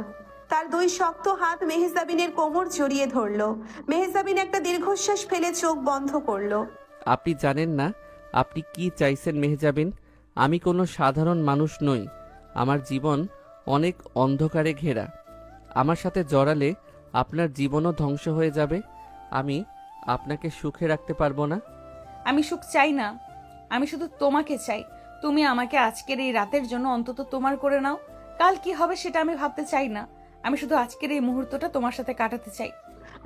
Speaker 3: তার দুই শক্ত হাত মেহজাবিনের কোমর জড়িয়ে ধরলো। মেহজাবিন একটা দীর্ঘশ্বাস ফেলে চোখ বন্ধ করলো।
Speaker 2: আপনি জানেন না আপনি কি চাইছেন মেহজাবিন। আমি কোনো সাধারণ মানুষ নই। আমার জীবন অনেক অন্ধকারে ঘেরা। আমার সাথে জড়ালে আপনার জীবনও ধ্বংস হয়ে যাবে। আমি আপনাকে সুখে রাখতে পারবো না।
Speaker 1: আমি সুখ চাই না, আমি শুধু তোমাকে চাই। তুমি আমাকে আজকের এই রাতের জন্য অন্তত তোমার করে নাও। কাল কি হবে সেটা আমি ভাবতে চাই না। আমি শুধু আজকের এই মুহূর্তটা তোমার সাথে কাটাতে চাই।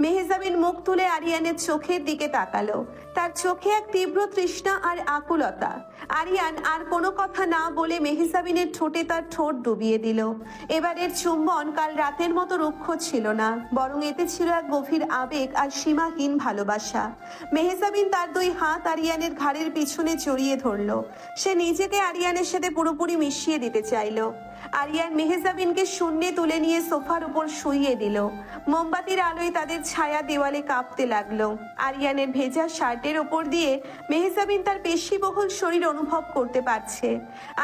Speaker 3: মেহজাবিন মুখ তুলে আরিয়ানের চোখের দিকে তাকালো। তার চোখে এক তীব্র তৃষ্ণা আর আকুলতা। আরিয়ান আর কোনো কথা না বলে মেহজাবিনের ঠোঁটে তার ঠোঁট ডুবিয়ে দিল। এবারের চুম্বন কাল রাতের মতো রুক্ষ ছিল না, বরং এতে ছিল এক গভীর আবেগ আর সীমাহীন ভালোবাসা। মেহজাবিন তার দুই হাত আরিয়ানের ঘাড়ের পিছনে জড়িয়ে ধরলো। সে নিজেকে আরিয়ানের সাথে পুরোপুরি মিশিয়ে দিতে চাইলো। আরিয়ান মেহজাবিনকে শূন্যে তুলে নিয়ে সোফার উপর শুইয়ে দিল। মোমবাতির আলোয় তাদের ছায়া দেওয়ালে কাঁপতে লাগলো। আরিয়ানের ভেজা শার্টের ওপর দিয়ে মেহজাবিন তার পেশিবহুল শরীর অনুভব করতে পারছে।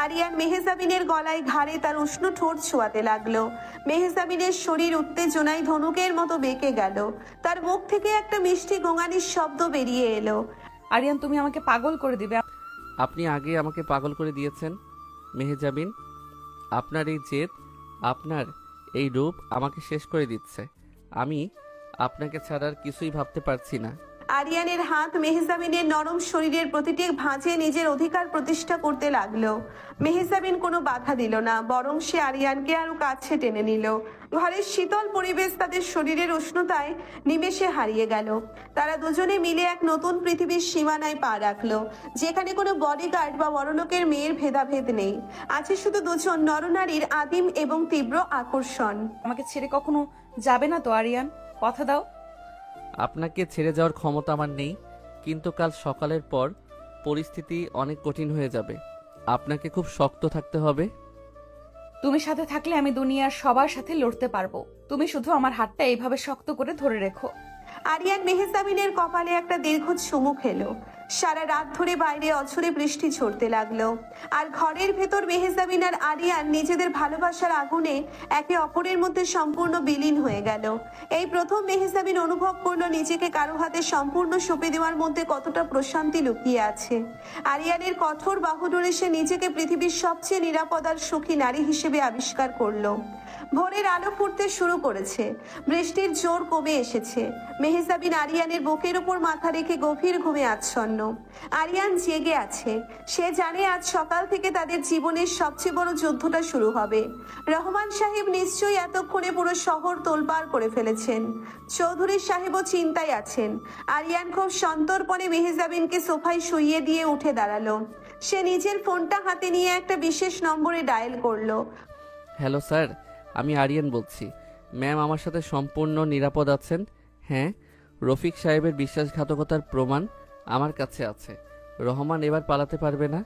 Speaker 3: আরিয়ান মেহজাবিনের গলায় ঘাড়ে তার উষ্ণ ঠোঁট ছোঁয়াতে লাগলো। মেহজাবিনের শরীর উত্তেজনায় ধনুকের মতো বেঁকে গেল। তার মুখ থেকে একটা মিষ্টি গোঙানির শব্দ বেরিয়ে এলো।
Speaker 1: আরিয়ান, তুমি আমাকে পাগল করে দিবে।
Speaker 2: আপনি আগে আমাকে পাগল করে দিয়েছেন মেহজাবিন। আপনার এই জেদ, আপনার এই রূপ আমাকে শেষ করে দিচ্ছে। আমি আপনাকে ছাড়া আর কিছুই ভাবতে পারছি না।
Speaker 3: আরিয়ানের হাত মেহজাবিনের নরম শরীরের প্রতিটি ভাঁজে নিজের অধিকার প্রতিষ্ঠা করতে লাগলো। মেহজাবিন কোনো বাধা দিল না, বরং সে আরিয়ানকে আরো কাছে টেনে নিল। ঘরের শীতল পরিবেশ তাদের শরীরের উষ্ণতায় নিমেষে হারিয়ে গেল। তারা দুজনে মিলে এক নতুন পৃথিবীর সীমানায় পা রাখলো, যেখানে কোনো বডিগার্ড বা বড়লোকের মেয়ের ভেদাভেদ নেই। আছে শুধু দুজন নরনারীর আদিম এবং তীব্র আকর্ষণ।
Speaker 1: আমাকে ছেড়ে কখনো যাবে না তো আরিয়ান? কথা দাও।
Speaker 2: আপনাকে ছেড়ে যাওয়ার ক্ষমতা আমার নেই, কিন্তু কাল সকালের পর পরিস্থিতি অনেক কঠিন হয়ে যাবে। আপনাকে খুব শক্ত থাকতে হবে।
Speaker 1: তুমি সাথে থাকলে আমি দুনিয়ার সবার সাথে লড়তে পারবো। তুমি শুধু আমার হাতটা এইভাবে শক্ত করে ধরে রেখো।
Speaker 3: আরিয়ান মেহজাবিনের কপালে একটা দীর্ঘ চুমু খেলো। সারা রাত ধরে বাইরে অঝরে বৃষ্টি ঝরতে লাগলো, আর ঘরের ভেতর মেহজাবিন আর আরিয়ান নিজেদের ভালোবাসার আগুনে একে অপরের মধ্যে সম্পূর্ণ বিলীন হয়ে গেল। এই প্রথম মেহজাবিন অনুভব করলো নিজেকে কারো হাতে সম্পূর্ণ সঁপে দেওয়ার মধ্যে কতটা প্রশান্তি লুকিয়ে আছে। আরিয়ানের কঠোর বাহুডোরে সে নিজেকে পৃথিবীর সবচেয়ে নিরাপদ আর সুখী নারী হিসেবে আবিষ্কার করলো। ভোরের আলো ফুটতে শুরু করেছে, বৃষ্টির জোর কমে এসেছে। মেহজাবিন আরিয়ানের বুকের উপর মাথা রেখে গভীর ঘুমে আচ্ছন্ন। আরিয়ান জেগে আছে, সে জানে আজ সকাল থেকে তাদের জীবনের সবচেয়ে বড় যুদ্ধটা শুরু হবে। রহমান সাহেব নিশ্চয়ই এতক্ষণে পুরো শহর তোলপাড় করে ফেলেছেন। চৌধুরী সাহেবও চিন্তায় আছেন। আরিয়ান খুব সন্তর্পণে মেহজাবিনকে সোফায় শুইয়ে দিয়ে উঠে দাঁড়ালো। সে নিজের ফোনটা হাতে নিয়ে একটা বিশেষ নম্বরে ডায়াল করলো।
Speaker 2: হ্যালো স্যার, আমি আরিয়ান বলছি। ম্যাম আমার সাথে সম্পূর্ণ নিরাপদ আছেন। হ্যাঁ, রফিক সাহেবের বিশ্বাসঘাতকতার প্রমাণ আমার কাছে আছে। রহমান এবার পালাতে পারবে না।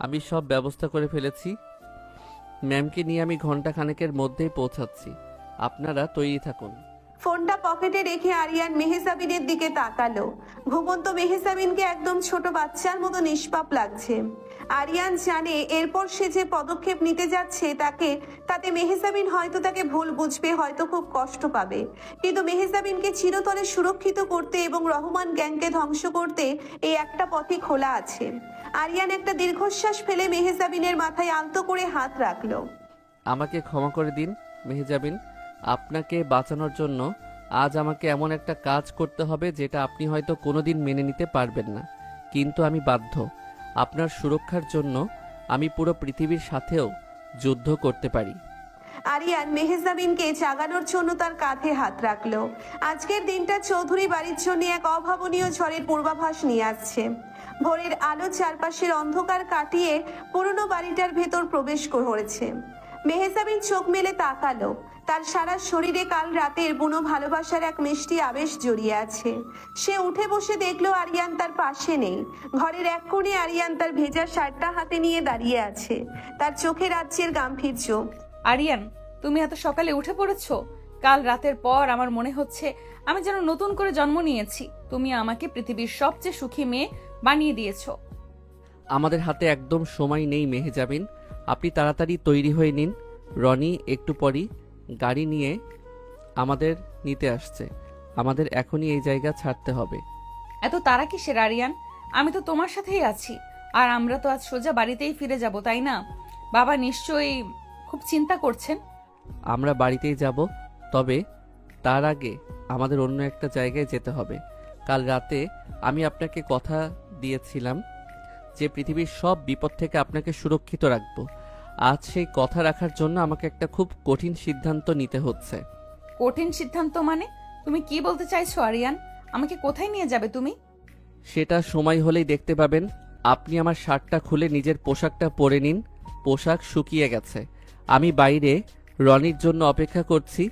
Speaker 2: আমি সব ব্যবস্থা করে ফেলেছি। ম্যামকে নিয়ে আমি ঘন্টাখানেকের মধ্যেই পৌঁছাচ্ছি। আপনারা তৈরি থাকুন।
Speaker 3: ফোনটা পকেটে রেখে আরিয়ান মেহজাবিনের দিকে তাকালো। ঘুমন্ত মেহজাবিনকে একদম ছোট বাচ্চার মতো নিষ্পাপ লাগছে। আরিয়ান জানে এরপর সে যে পদক্ষেপ নিতে যাচ্ছে তাতে মেহজাবিন হয়তো তাকে ভুল বুঝবে, হয়তো খুব কষ্ট পাবে, কিন্তু মেহজাবিনকে চিরতরে সুরক্ষিত করতে এবং রহমান গ্যাংকে ধ্বংস করতে এই একটা পথই খোলা আছে। আরিয়ান একটা দীর্ঘশ্বাস ফেলে মেহজাবিনের মাথায় আলতো করে হাত রাখলো।
Speaker 2: আমাকে ক্ষমা করে দিন মেহজাবিন। আপনাকে বাঁচানোর জন্য আজ আমাকে এমন একটা কাজ করতে হবে যেটা আপনি হয়তো কোনোদিন মেনে নিতে পারবেন না, কিন্তু আমি বাধ্য। আপনার সুরক্ষার জন্য আমি পুরো পৃথিবীর সাথেও যুদ্ধ করতে পারি।
Speaker 3: আরিয়ান মেহজাবিনকে জাগানোর জন্য তার কাঁধে হাত রাখলো। আজকের দিনটা চৌধুরী বাড়ির জন্য এক অভাবনীয় ঝড়ের পূর্বাভাস নিয়ে আসছে। ভোরের আলো চারপাশের অন্ধকার কাটিয়ে পুরনো বাড়িটার ভেতর প্রবেশ করেছে। মেহজাবিন চোখ মেলে তাকালো। তার সারা শরীরে কাল রাতের বুনো ভালোবাসার এক মিষ্টি আবেশ জড়িয়ে আছে। সে উঠে বসে দেখলো আরিয়ান তার পাশে নেই। ঘরের এক কোণে আরিয়ান তার ভেজা শার্টটা হাতে নিয়ে দাঁড়িয়ে আছে, তার চোখে রাজ্যের গাম্ভীর্য।
Speaker 1: আরিয়ান, তুমি এত সকালে উঠে পড়েছো? কাল রাতের পর আমার মনে হচ্ছে আমি যেন নতুন করে জন্ম নিয়েছি। তুমি আমাকে পৃথিবীর সবচেয়ে সুখী মেয়ে বানিয়ে দিয়েছো।
Speaker 2: আমাদের হাতে একদম সময় নেই মেহজাবিন, আপনি তাড়াতাড়ি তৈরি হয়ে নিন। রনি একটু পরই গাড়ি নিয়ে আমাদের নিতে আসছে। আমাদের এখনই এই জায়গা ছাড়তে হবে।
Speaker 1: এত তারা কিসের আরিয়ান? আমি তো তোমার সাথেই আছি, আর আমরা তো আজ সোজা বাড়িতেই ফিরে যাব, তাই না? বাবা নিশ্চয়ই খুব চিন্তা করছেন।
Speaker 2: আমরা বাড়িতেই যাব, তবে তার আগে আমাদের অন্য একটা জায়গায় যেতে হবে। কাল রাতে আমি আপনাকে কথা দিয়েছিলাম যে পৃথিবীর সব বিপদ থেকে আপনাকে সুরক্ষিত রাখব। আজ সেই কথা রাখার জন্য আমাকে একটা খুব কঠিন সিদ্ধান্ত নিতে হচ্ছে।
Speaker 1: কঠিন সিদ্ধান্ত মানে? তুমি কি বলতে চাইছো আরিয়ান? আমাকে কোথায় নিয়ে যাবে তুমি?
Speaker 2: সেটা সময় হলেই দেখতে পাবেন। আপনি আমার শার্টটা খুলে নিজের পোশাকটা পরে নিন। পোশাক শুকিয়ে গেছে। আমি বাইরে রনির জন্য অপেক্ষা করছি।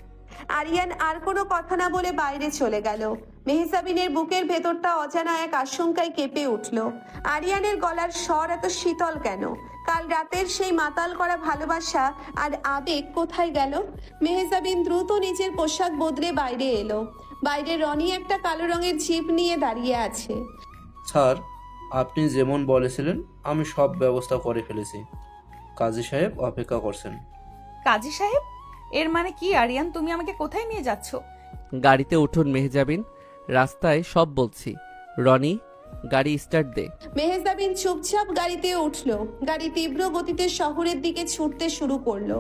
Speaker 3: আরিয়ান আর কোনো কথা না বলে বাইরে চলে গেল। মেহজাবিনের বুকের ভেতরটা অজানা এক আশঙ্কায় কেঁপে উঠল। আরিয়ানের গলার স্বর এত শীতল কেন? কাল রাতের সেই মাতাল করা ভালোবাসা আর আবেগ কোথায় গেল? মেহজাবিন দ্রুত নিজের পোশাক বদলে বাইরে এলো। বাইরে রনি একটা কালো রঙের জিপ নিয়ে দাঁড়িয়ে আছে।
Speaker 15: স্যার, আপনি যেমন বলেছিলেন আমি সব ব্যবস্থা করে ফেলেছি। কাজী সাহেব অপেক্ষা করছেন।
Speaker 1: কাজী সাহেব? এর মানে কি আরিয়ান, তুমি আমাকে কোথায় নিয়ে যাচ্ছ?
Speaker 2: গাড়িতে উঠুন মেহজাবিন, রাস্তায় সব বলছি। রনি, গাড়ি স্টার্ট দে।
Speaker 3: মেহজাবিন চুপচাপ গাড়িতে উঠলো। গাড়ি তীব্র গতিতে শহরের দিকে ছুটতে শুরু করলো।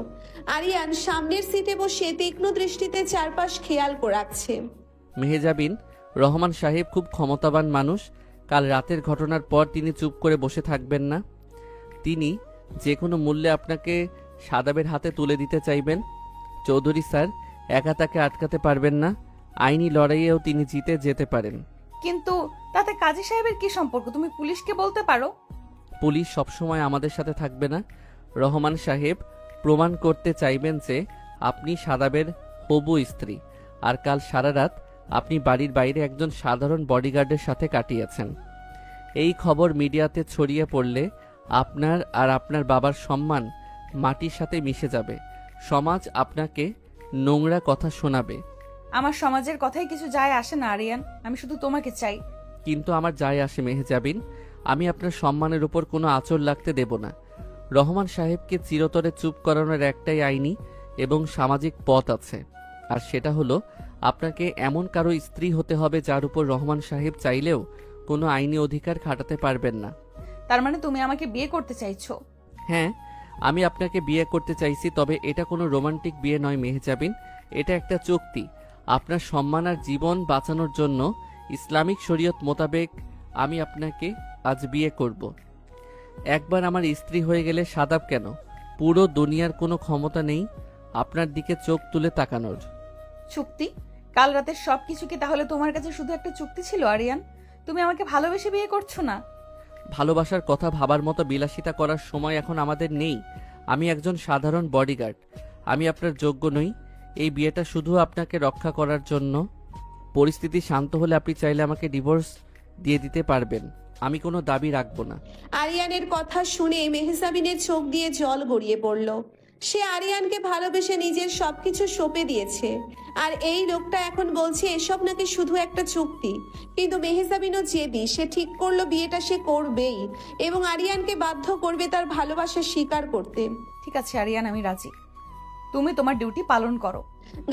Speaker 3: আরিয়ান সামনের সিটে বসে তীক্ষ্ণ দৃষ্টিতে চারপাশ খেয়াল রাখছে।
Speaker 2: মেহজাবিন, রহমান সাহেব খুব ক্ষমতাবান মানুষ। কাল রাতের ঘটনার পর তিনি চুপ করে বসে থাকবেন না। তিনি যে কোনো মূল্যে আপনাকে শাদাবের হাতে তুলে দিতে চাইবেন। চৌধুরী স্যার একা তাকে আটকাতে পারবেন না। আইনি লড়াইয়েও তিনি জিতে যেতে পারেন।
Speaker 1: কিন্তু তাতে কাজী সাহেবের কি সম্পর্ক? তুমি পুলিশকে বলতে পারো।
Speaker 2: পুলিশ সবসময় আমাদের সাথে থাকবে না। রহমান সাহেব প্রমাণ করতে চাইবেন যে আপনি শাদাবের হবু স্ত্রী, আর কাল সারা রাত আপনি বাড়ির বাইরে একজন সাধারণ বডিগার্ডের সাথে কাটিয়েছেন। এই খবর মিডিয়াতে ছড়িয়ে পড়লে আপনার আর আপনার বাবার সম্মান মাটির সাথে মিশে যাবে। সমাজ আপনাকে নোংরা কথা শোনাবে।
Speaker 1: আমার সমাজের কথাই কিছু যায় আসে না আরিয়ান, আমি শুধু তোমাকে চাই।
Speaker 2: কিন্তু আমার যায় আসে মেহজাবিন, আমি আপনার সম্মানের উপর কোনো আঁচড় লাগতে দেব না। রহমান সাহেবকে চিরতরে চুপ করানোর একটাই আইনি এবং সামাজিক পথ আছে, আর সেটা হলো আপনাকে এমন কারো স্ত্রী হতে হবে যার উপর রহমান সাহেব চাইলেও কোনো আইনি অধিকার খাটাতে পারবেন না।
Speaker 1: তার মানে তুমি আমাকে বিয়ে করতে চাইছো?
Speaker 2: হ্যাঁ, আমি আপনাকে বিয়ে করতে চাইছি, তবে এটা কোনো রোমান্টিক বিয়ে নয় মেহজাবিন, এটা একটা চুক্তি। আপনার সম্মান আর জীবন বাঁচানোর জন্য ইসলামিক শরীয়ত মোতাবেক আমি আপনাকে আজ বিয়ে করব। একবার আমার স্ত্রী হয়ে গেলে শাদাব কেন, পুরো দুনিয়ার কোনো ক্ষমতা নেই আপনার দিকে চোখ তুলে তাকানোর।
Speaker 1: চুক্তি? কাল রাতের সবকিছু কি তাহলে তোমার কাছে শুধু একটা চুক্তি ছিল আরিয়ান? তুমি আমাকে ভালোবেসে বিয়ে করছো না?
Speaker 2: ভালোবাসার কথা ভাবার মতো বিলাসিতা করার সময় এখন আমাদের নেই। আমি একজন সাধারণ বডিগার্ড, আমি আপনার যোগ্য নই। এই বিয়েটা শুধু আপনাকে রক্ষা করার জন্য। পরিস্থিতি শান্ত হলে আপনি চাইলে আমাকে ডিভোর্স দিয়ে দিতে পারবেন, আমি কোনো দাবি রাখবো না।
Speaker 3: আরিয়ানের কথা শুনে মেহজাবিনের চোখ দিয়ে জল গড়িয়ে পড়ল। সে আরিয়ানকে ভালোবেসে নিজের সবকিছু সঁপে দিয়েছে, আর এই লোকটা এখন বলছে এসব নাকি শুধু একটা চুক্তি। কিন্তু মেহজাবিনও জেদি, সে ঠিক করলো বিয়েটা সে করবেই এবং আরিয়ানকে বাধ্য করবে তার ভালোবাসা স্বীকার করতে।
Speaker 1: ঠিক আছে আরিয়ান, আমি রাজি, তুমি তোমার ডিউটি পালন করো।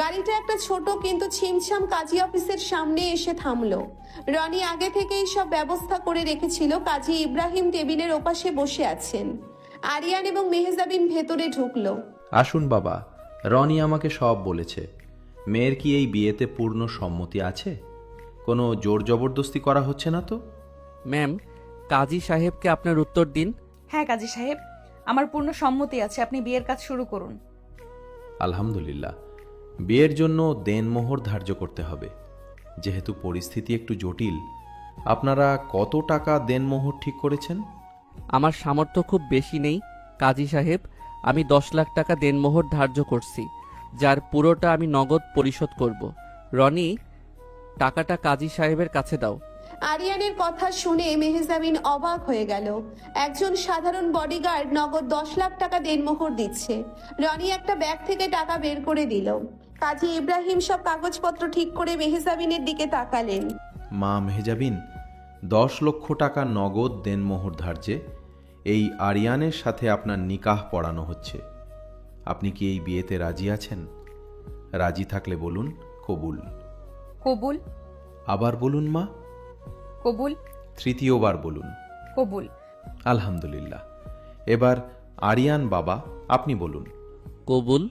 Speaker 3: গাড়িটা একটা ছোট কিন্তু ছিমছাম কাজী অফিসের সামনে এসে থামলো। রনি আগে থেকেই সব ব্যবস্থা করে রেখেছিল। কাজী ইব্রাহিম টেবিলের ওপাশে বসে আছেন। আরিয়ান এবং মেহজাবিন ভেতরে ঢুকলো।
Speaker 16: আসুন বাবা, রনি আমাকে সব বলেছে। মেয়ের কি এই বিয়েতে পূর্ণ সম্মতি আছে? কোনো জোর জবরদস্তি করা হচ্ছে না তো?
Speaker 2: ম্যাম, কাজী সাহেবকে আপনার উত্তর দিন।
Speaker 1: হ্যাঁ কাজী সাহেব, আমার পূর্ণ সম্মতি আছে, আপনি বিয়ের কাজ শুরু করুন।
Speaker 16: আলহামদুলিল্লাহ। বিয়ের জন্য দেনমোহর ধার্য করতে হবে। যেহেতু পরিস্থিতি একটু জটিল, আপনারা কত টাকা দেনমোহর ঠিক করেছেন?
Speaker 2: আমার সামর্থ্য খুব বেশি নেই কাজী সাহেব, আমি 10 লাখ টাকা দেনমোহর ধার্য করছি, যার পুরোটা আমি নগদ পরিশোধ করব। রনি, টাকাটা কাজী সাহেবের কাছে দাও।
Speaker 3: আরিয়ানের কথা শুনে মেহজাবিন অবাক হয়ে গেল। একজন সাধারণ বডিগার্ড নগদ 10 লাখ টাকা দেনমোহর দিচ্ছে। রনি একটা ব্যাগ থেকে টাকা বের করে দিল। কাজী ইব্রাহিম সব কাগজপত্র ঠিক করে মেহজাবিনের দিকে তাকালেন।
Speaker 16: মা মেহজাবিন, 10 লক্ষ টাকা নগদ দেনমোহর ধার্যে এই আরিয়ানের সাথে আপনার নিকাহ পড়ানো হচ্ছে। আপনি কি এই বিয়েতে রাজি আছেন? রাজি থাকলে বলুন কবুল।
Speaker 1: কবুল।
Speaker 16: আবার বলুন মা।
Speaker 1: কবুল।
Speaker 16: তৃতীয়বার বলুন
Speaker 1: কবুল।
Speaker 16: আলহামদুলিল্লাহ। এবার আরিয়ান বাবা, আপনি বলুন
Speaker 2: কবুল।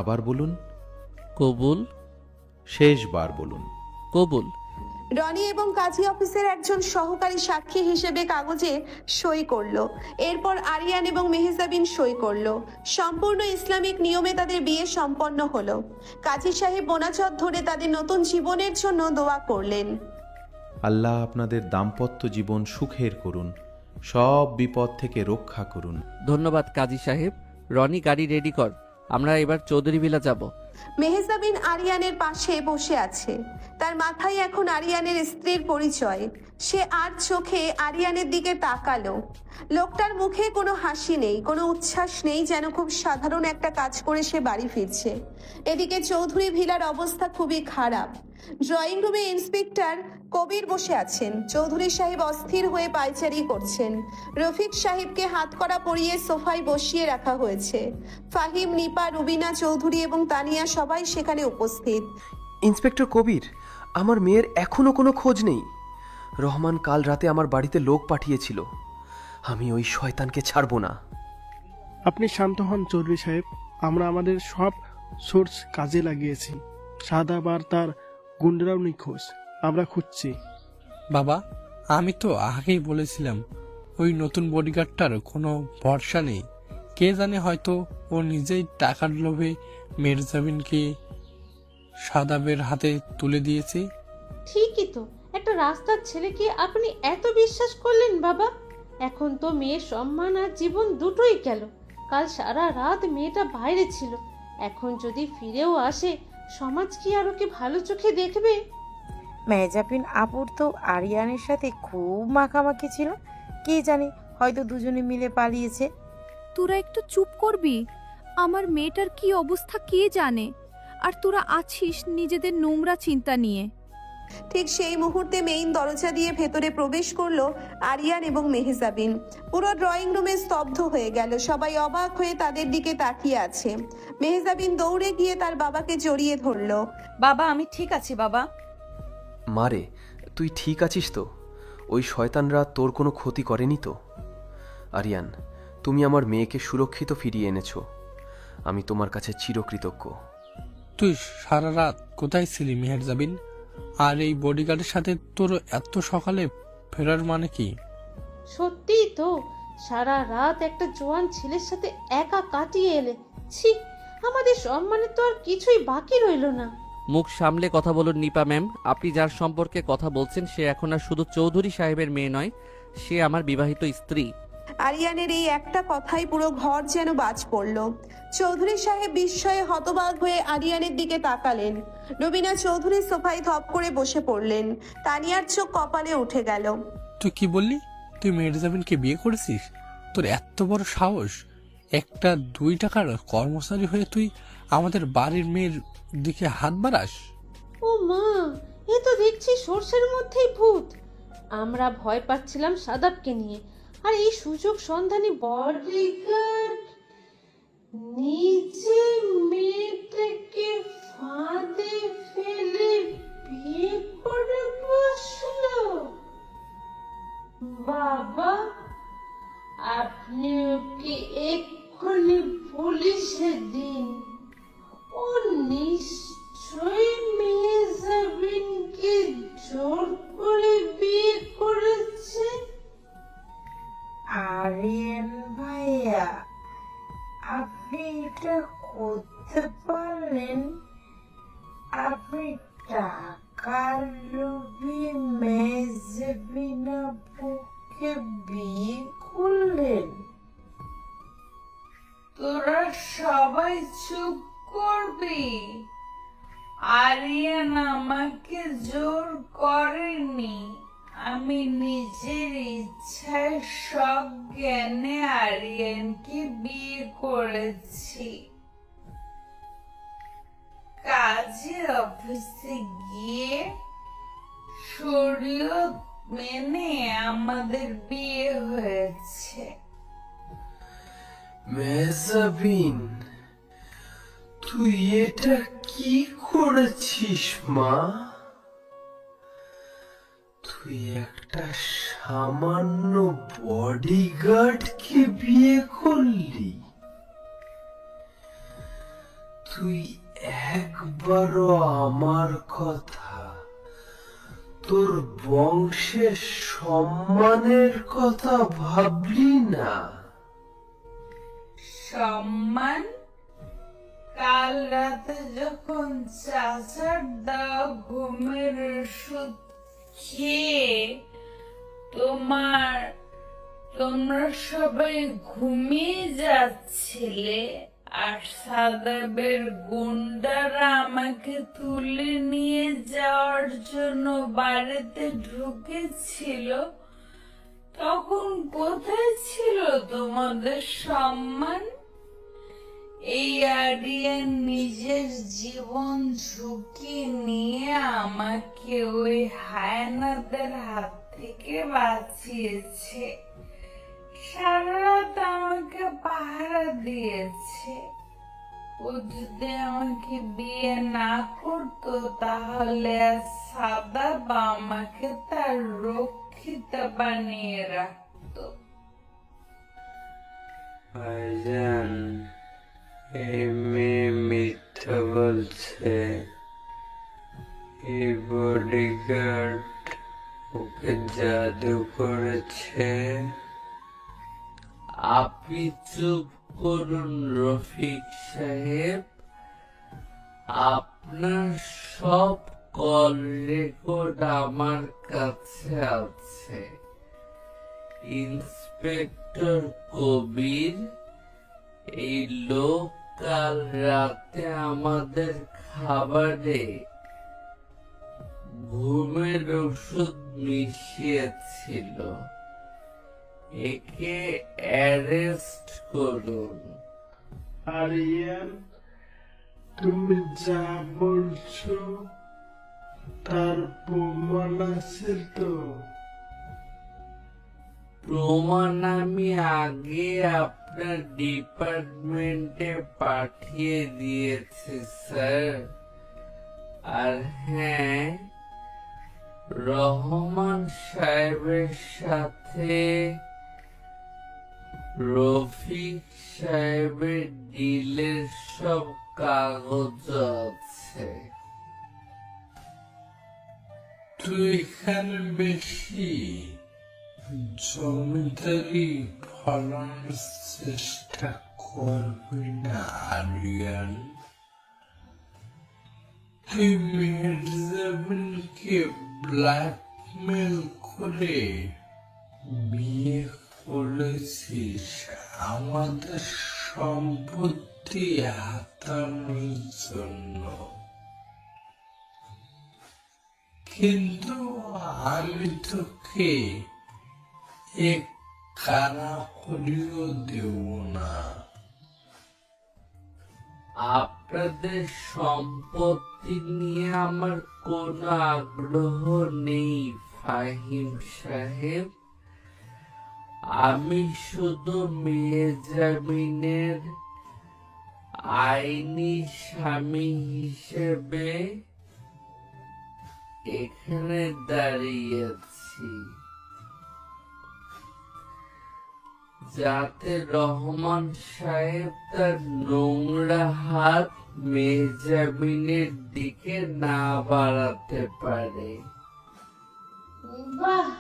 Speaker 16: আবার বলুন
Speaker 2: কবুল।
Speaker 16: শেষবার বলুন
Speaker 2: কবুল।
Speaker 3: রনি এবং কাজী অফিসের একজন সহকারী সাক্ষী হিসেবে কাগজে সই করলো। এরপর আরিয়ান এবং মেহজাবিন সই করলো। সম্পূর্ণ ইসলামিক নিয়মে তাদের বিয়ে সম্পন্ন হলো। কাজী সাহেব মোনাজাত ধরে তাদের নতুন জীবনের জন্য দোয়া করলেন।
Speaker 16: আল্লাহ আপনাদের দাম্পত্য জীবন সুখের করুন, সব বিপদ থেকে রক্ষা করুন।
Speaker 2: ধন্যবাদ কাজী সাহেব। রনি, গাড়ি রেডি কর, আমরা এবার চৌধুরী ভিলা যাব।
Speaker 3: মেহজাবিন আরিয়ানের পাশে বসে আছে। তার মাথায় এখন আরিয়ানের স্ত্রীর পরিচয়। সে আর চোখে আরিয়ানের দিকে তাকালো। লোকটার মুখে কোনো হাসি নেই, কোনো উচ্ছ্বাস নেই, যেন খুব সাধারণ একটা কাজ করে সে বাড়ি ফিরছে। এদিকে চৌধুরী ভিলার অবস্থা খুবই খারাপ। ড্রয়িং রুমে ইন্সপেক্টর কবির বসে আছেন। চৌধুরী সাহেব অস্থির হয়ে পায়চারি করছেন। রফিক সাহেবকে হাতকড়া পরিয়ে সোফায় বসিয়ে রাখা হয়েছে। ফাহিম, নিপা, রুবিনা চৌধুরী এবং তানিয়া সবাই সেখানে উপস্থিত।
Speaker 6: ইন্সপেক্টর কবির, আমার মেয়ের এখনো কোনো খোঁজ নেই। রহমান কাল রাতে আমার বাড়িতে লোক পাঠিয়েছিল। আমি ওই শয়তানকে ছাড়বো না।
Speaker 17: আপনি শান্ত হন চৌধুরী সাহেব, আমরা আমাদের সব সোর্স কাজে লাগিয়েছি। সাদাব আর তার গুন্ডারাও নিখোঁজ, আমরা খুঁজছি।
Speaker 5: বাবা, আমি তো আগেই বলেছিলাম ওই নতুন বডিগার্ডটার কোনো ভরসা নেই। কে জানে, হয়তো ও নিজেই টাকার লোভে মির্জাবিনকে সাদাবের হাতে তুলে দিয়েছে।
Speaker 4: ঠিকই তো, একটা রাস্তার ছেলেকে আপনি এত বিশ্বাস করলেন বাবা? এখন তো মেয়ের সম্মান আর জীবন দুটোই গেল। কাল সারা রাত মেয়েটা বাইরে ছিল, এখন যদি ফিরেও আসে সমাজ কি আর ওকে ভালো চোখে দেখবে?
Speaker 9: মেহজাবিন আপুর তো আরিয়ানের সাথে খুব মাখামাখি ছিল, কে জানে হয়তো দুজনে মিলে পালিয়েছে।
Speaker 7: তোরা একটু চুপ করবি? আমার মেয়েটার কি অবস্থা কে জানে, আর তোরা আছিস নিজেদের নোংরা চিন্তা নিয়ে।
Speaker 3: ঠিক সেই মুহূর্তে মেইন দরজা দিয়ে ভেতরে প্রবেশ করলো আরিয়ান এবং মেহজাবিন। পুরো ড্রয়িং রুমে স্তব্ধ হয়ে গেল, সবাই অবাক হয়ে তাদের দিকে তাকিয়ে আছে। মেহজাবিন দৌড়ে গিয়ে তার বাবাকে জড়িয়ে ধরলো।
Speaker 1: বাবা, আমি ঠিক আছি বাবা।
Speaker 6: মারে, তুই ঠিক আছিস তো? ওই শয়তানরা তোর কোনো ক্ষতি করেনি তো? আরিয়ান, তুমি আমার মেয়েকে সুরক্ষিত ফিরিয়ে এনেছো। আমি তোমার কাছে চিরকৃতজ্ঞ।
Speaker 5: তুই সারা রাত কোথায় ছিলি মেহেরজাবিন? আর এই বডিগার্ডের সাথে তোর এত সকালে ফেরার মানে কি?
Speaker 4: সত্যিই তো, সারা রাত একটা জোয়ান ছেলের সাথে একা কাটিয়ে এলে। ছি, আমাদের সম্মানের তো আর কিছুই বাকি রইল না।
Speaker 2: মুখ সামলে কথা বলুন নিপা ম্যাম। আপনি যার সম্পর্কে কথা বলছেন সে এখন আর শুধু চৌধুরী সাহেবের মেয়ে নয়, সে আমার বিবাহিত স্ত্রী।
Speaker 3: আরিয়ানের এই একটা কথাই পুরো ঘর যেন বাজ পড়ল। চৌধুরী সাহেব বিস্ময়ে হতবাক হয়ে আরিয়ানের দিকে তাকালেন। রুবিনা চৌধুরী সোফায় ধপ করে বসে পড়লেন। তানিয়ার চোখ কপালে উঠে গেল।
Speaker 5: তুই কি বললি? তুই মির্জাবিনকে বিয়ে করেছিস? তোর এত বড় সাহস! একটা 2 টাকার কর্মচারী হয়ে তুই আমাদের বাড়ির মেয়ের দিকে হাত বাড়াস?
Speaker 4: ও মা, এ তো দেখছি সর্ষের মধ্যেই ভূত। আমরা ভয় পাচ্ছিলাম সাদাবকে নিয়ে, আর এই সুযোগ সন্ধানী বডিগার্ড নিজে মেয়েটাকে ফাঁদে ফেলে বিয়ে করে বসলো। বাবা, আপনি ওকে এক্ষুনি পুলিশে দিন। ও নিশ্চয়ই মেহজাবিনকে জোর করে বিয়ে করেছে।
Speaker 9: আরিয়ান ভাইয়া, আপনি এটা করতে পারলেন? আপনি টাকার লোভে মেহজাবিন আপুকে বিয়ে করলেন?
Speaker 1: তোরা সবাই চুপ করবি। আরিয়ান আমাকে জোর করেনি, আমি নিজের ইচ্ছায় সব জ্ঞানে আরিয়ানকে বিয়ে করেছি। কাজের অফিসে গিয়ে শরীয়ত মেনে আমাদের বিয়ে হয়েছে।
Speaker 6: মেহজাবিন, তুই এটা কি করেছিস মা? তুই একটা সামান্য বডিগার্ডকে বিয়ে করলি? তুই একবারও আমার কথা, তোর বংশের সম্মানের কথা ভাবলি না?
Speaker 1: সম্মান? কাল রাতে যখন চাচার দাও ঘুমের ওষুধ খেয়ে তোমরা সবাই ঘুমিয়ে যাচ্ছিলে, আর সাদাবের গুন্ডারা আমাকে তুলে নিয়ে যাওয়ার জন্য বাড়িতে ঢুকেছিল, তখন কোথায় ছিল তোমাদের সম্মান? এই আরিয়ান নিজের জীবন ঝুঁকি নিয়ে আমাকে ওই হায়নাদের হাত থেকে বাঁচিয়েছে, সারা রাত আমাকে পাহারা দিয়েছে। ও যদি আমাকে বিয়ে না করতো তাহলে সাদা বা আমাকে তার রক্ষিত বানিয়ে রাখতো।
Speaker 11: ভাইজান, এই মেয়ে মিথ্যা বলছে। এই বডিগার্ড ওকে জাদু করেছে।
Speaker 2: আপনি চুপ করুন রফিক সাহেব, আপনার সব কল রেকর্ড আমার কাছে আছে। ইন্সপেক্টর কবির, এই লোক কাল রাতে আমাদের খাবারে ঘুমের ওষুধ মিশিয়েছিল। একে অ্যারেস্ট করুন।
Speaker 17: আরিয়ান, তুমি যা বলছো তার প্রমাণ আছে তো?
Speaker 2: প্রমাণ আমি আগে আপনার ডিপার্টমেন্টে পাঠিয়ে দিয়েছি স্যার। আর হ্যাঁ, রহমান সাহেবের সাথে রফিক সাহেবের ডিলের সব কাগজ আছে।
Speaker 5: তুই এখানে বেশি জমিদারি ফলানোর চেষ্টা করবি না আরিয়ান। তুই মির্জাবিনকে ব্ল্যাকমেল করে বিয়ে করেছিস আমাদের সম্পত্তি হাতানোর জন্য, কিন্তু আমি তোকে এক কানা করিও দেব না।
Speaker 2: আপনাদের সম্পত্তি নিয়ে আমার কোনো আগ্রহ নেই ফাহিম সাহেব। আমি শুধু মেহজাবিনের আইনি স্বামী হিসেবে এখানে দাঁড়িয়েছি, যাতে রহমান সাহেব তার নোংরা হাত মেহজাবিনের দিকে না বাড়াতে পারে।
Speaker 4: বাহ,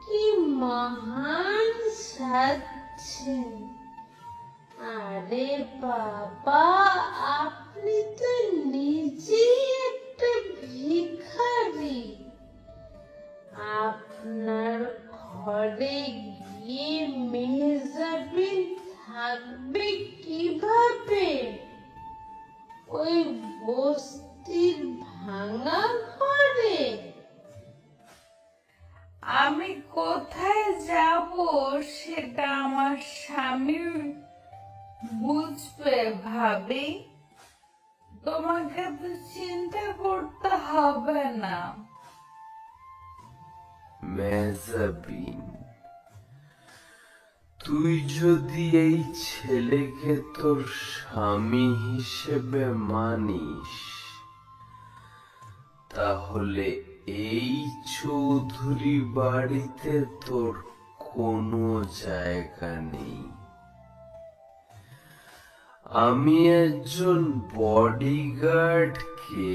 Speaker 4: কি মহান সাজছেন! আরে বাবা, আপনি তো নিজেই একটা ভিখারি। আপনার ঘরে গিয়ে মেহজাবিন থাকবে কিভাবে? ওই বস্তির ভাঙা ঘরে?
Speaker 1: আমি কোথায় যাব সেটা আমার স্বামী বুঝবে ভাবি, তোমাকে তো চিন্তা করতে হবে না।
Speaker 6: মেহজাবিন, তুই যদি এই ছেলেকে তোর স্বামী হিসেবে মানিস, তাহলে এই চৌধুরী বাড়িতে তোর কোনো জায়গা নেই। আমি একজন বডিগার্ডকে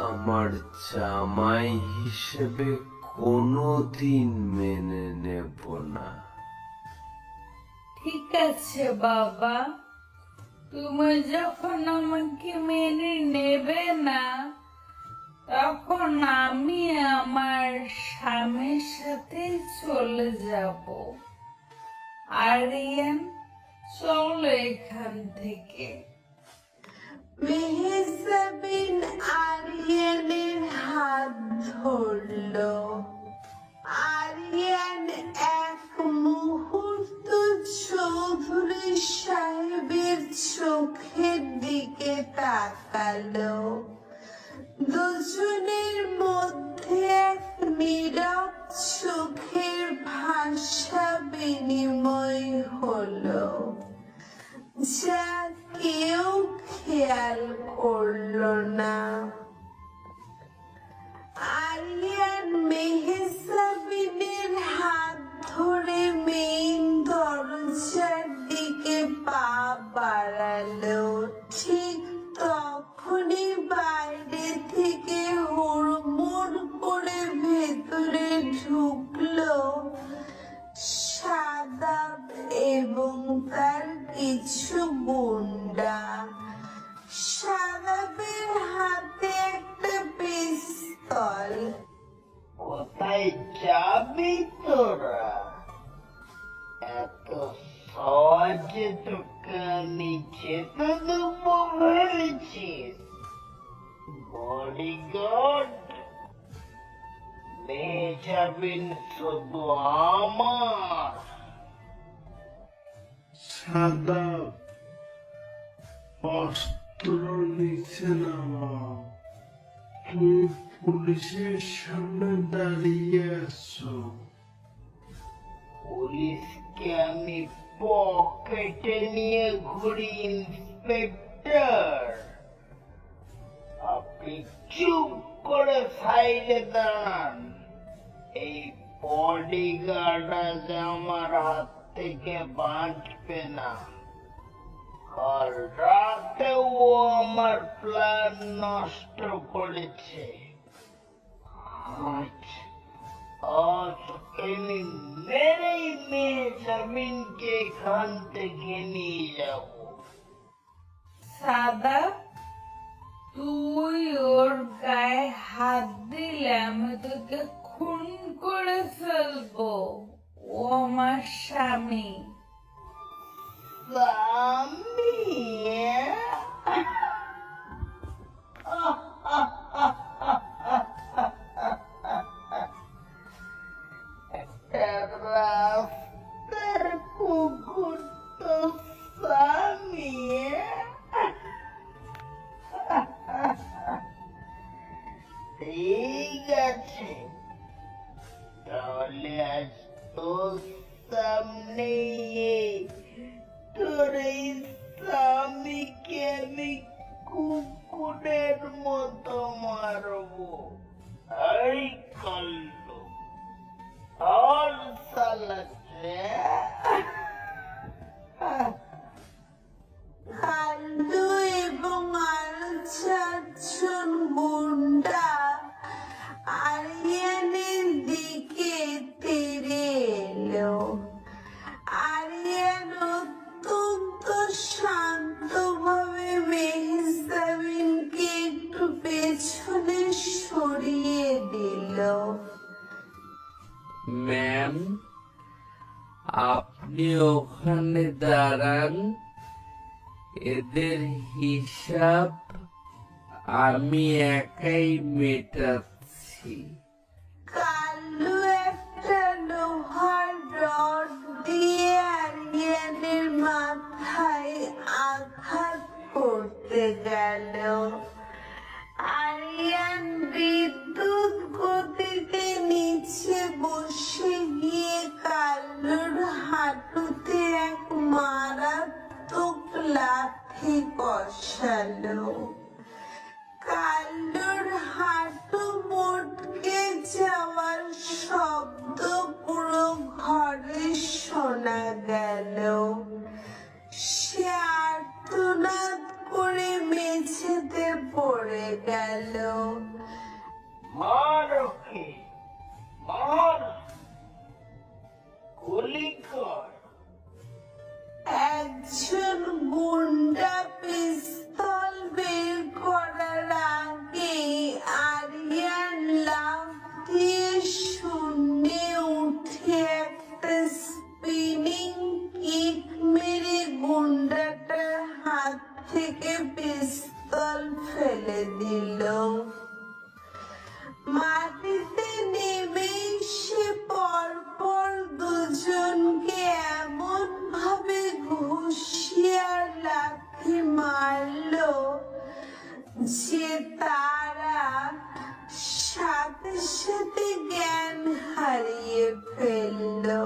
Speaker 6: আমার জামাই হিসেবে কোনোদিন মেনে নেব না।
Speaker 1: ঠিক আছে বাবা, তুমি যখন আমাকে মেনে নেবে না, তখন আমি আমার স্বামীর সাথে চলে যাব। আরিয়ান, চলো এখান থেকে।
Speaker 3: মেহজাবিন আরিয়ানের হাত ধরলো। আরিয়ান এক মুহূর্ত চৌধুরী সাহেবের চোখের দিকে তাকালো। দুজনের মধ্যে এক নীরব চোখের ভাষা বিনিময় হলো, যা কেউ খেয়াল করলো না। আরিয়ান মেহজাবিনের হাত ধরে মেইন দরজার দিকে পা বাড়ালো। ঠিক তখনই বাইরে থেকে হুড়মুড় করে ভেতরে ঢুকলো সাদাব এবং তার কিছু গুন্ডা। সাদাবের হাতে একটা পিস্তল।
Speaker 12: কোথায় যাবি তোরা? এত সহজে তোকে নিচে তো দেবো ভেবেছিস? বডিগার্ড নিয়ে যাবেন শুধু আমার।
Speaker 17: সাদা অস্ত্র নিচে নামাও, তুমি পুলিশের সামনে দাঁড়িয়ে আছো।
Speaker 12: পুলিশকে আমি পকেটে নিয়ে ঘুরি ইন্সপেক্টর। আপনি চুপ করে সাইডে দাঁড়ান। এই বডিগার্ড আজ আমার হাত থেকে বাঁচবে না। কাল রাতে ও আমার প্ল্যান নষ্ট করেছে। আজ আমি মেরেই মেহজাবিনকে এখান থেকে নিয়ে যাব।
Speaker 1: সাদা, তুই ওর গায়ে হাত দিলে আমি তোকে খুন করে ফেলবো। ও আমার স্বামী।
Speaker 12: স্বামী? রাস্তার কুকুর তো স্বামী? ঠিক আছে, তাহলে আজ তোর সামনে তোর এই স্বামীকে আমি কুকুরের মতো মারবো। এই কাল্লু, আর সালাতে
Speaker 3: কাল্লু এবং আরো চারজন গুন্ডা আরিয়ানের দিকে তেড়ে এলো। আরিয়ান অত্যন্ত শান্তভাবে মেহজাবিনকে একটু পেছনে সরিয়ে দিল।
Speaker 2: ম্যাম, আপনি ওখানে দাঁড়ান। এদের হিসাব আমি একাই মেটাচ্ছি।
Speaker 3: কাল্লু একটা লোহার রড দিয়ে আরিয়ানের মাথায় আঘাত করতে গেল। আরিয়ান বিদ্যুৎ গতিতে নিচে বসে গিয়ে কাল্লুর হাঁটুতে এক মারাত্মক লাথি কষালো। কাল্লুর হাঁটু মোটকে যাওয়ার শব্দ পুরো ঘরে শোনা গেল। সে আর্তনাদ করে মেঝেতে পড়ে গেল।
Speaker 12: মার ওকে, মার, গুলি কর।
Speaker 3: একজন গুন্ডা পিস্তল বের করার আগে আরিয়ান লাফ দিয়ে শূন্যে উঠে একটা স্পিনিং কিক মেরে মাটিতে নেমেই সে পরপর দুজনকে এমন ভাবে ঘুষিয়ার লাথি মারলো যে তারা সাথে সাথে জ্ঞান হারিয়ে ফেললো।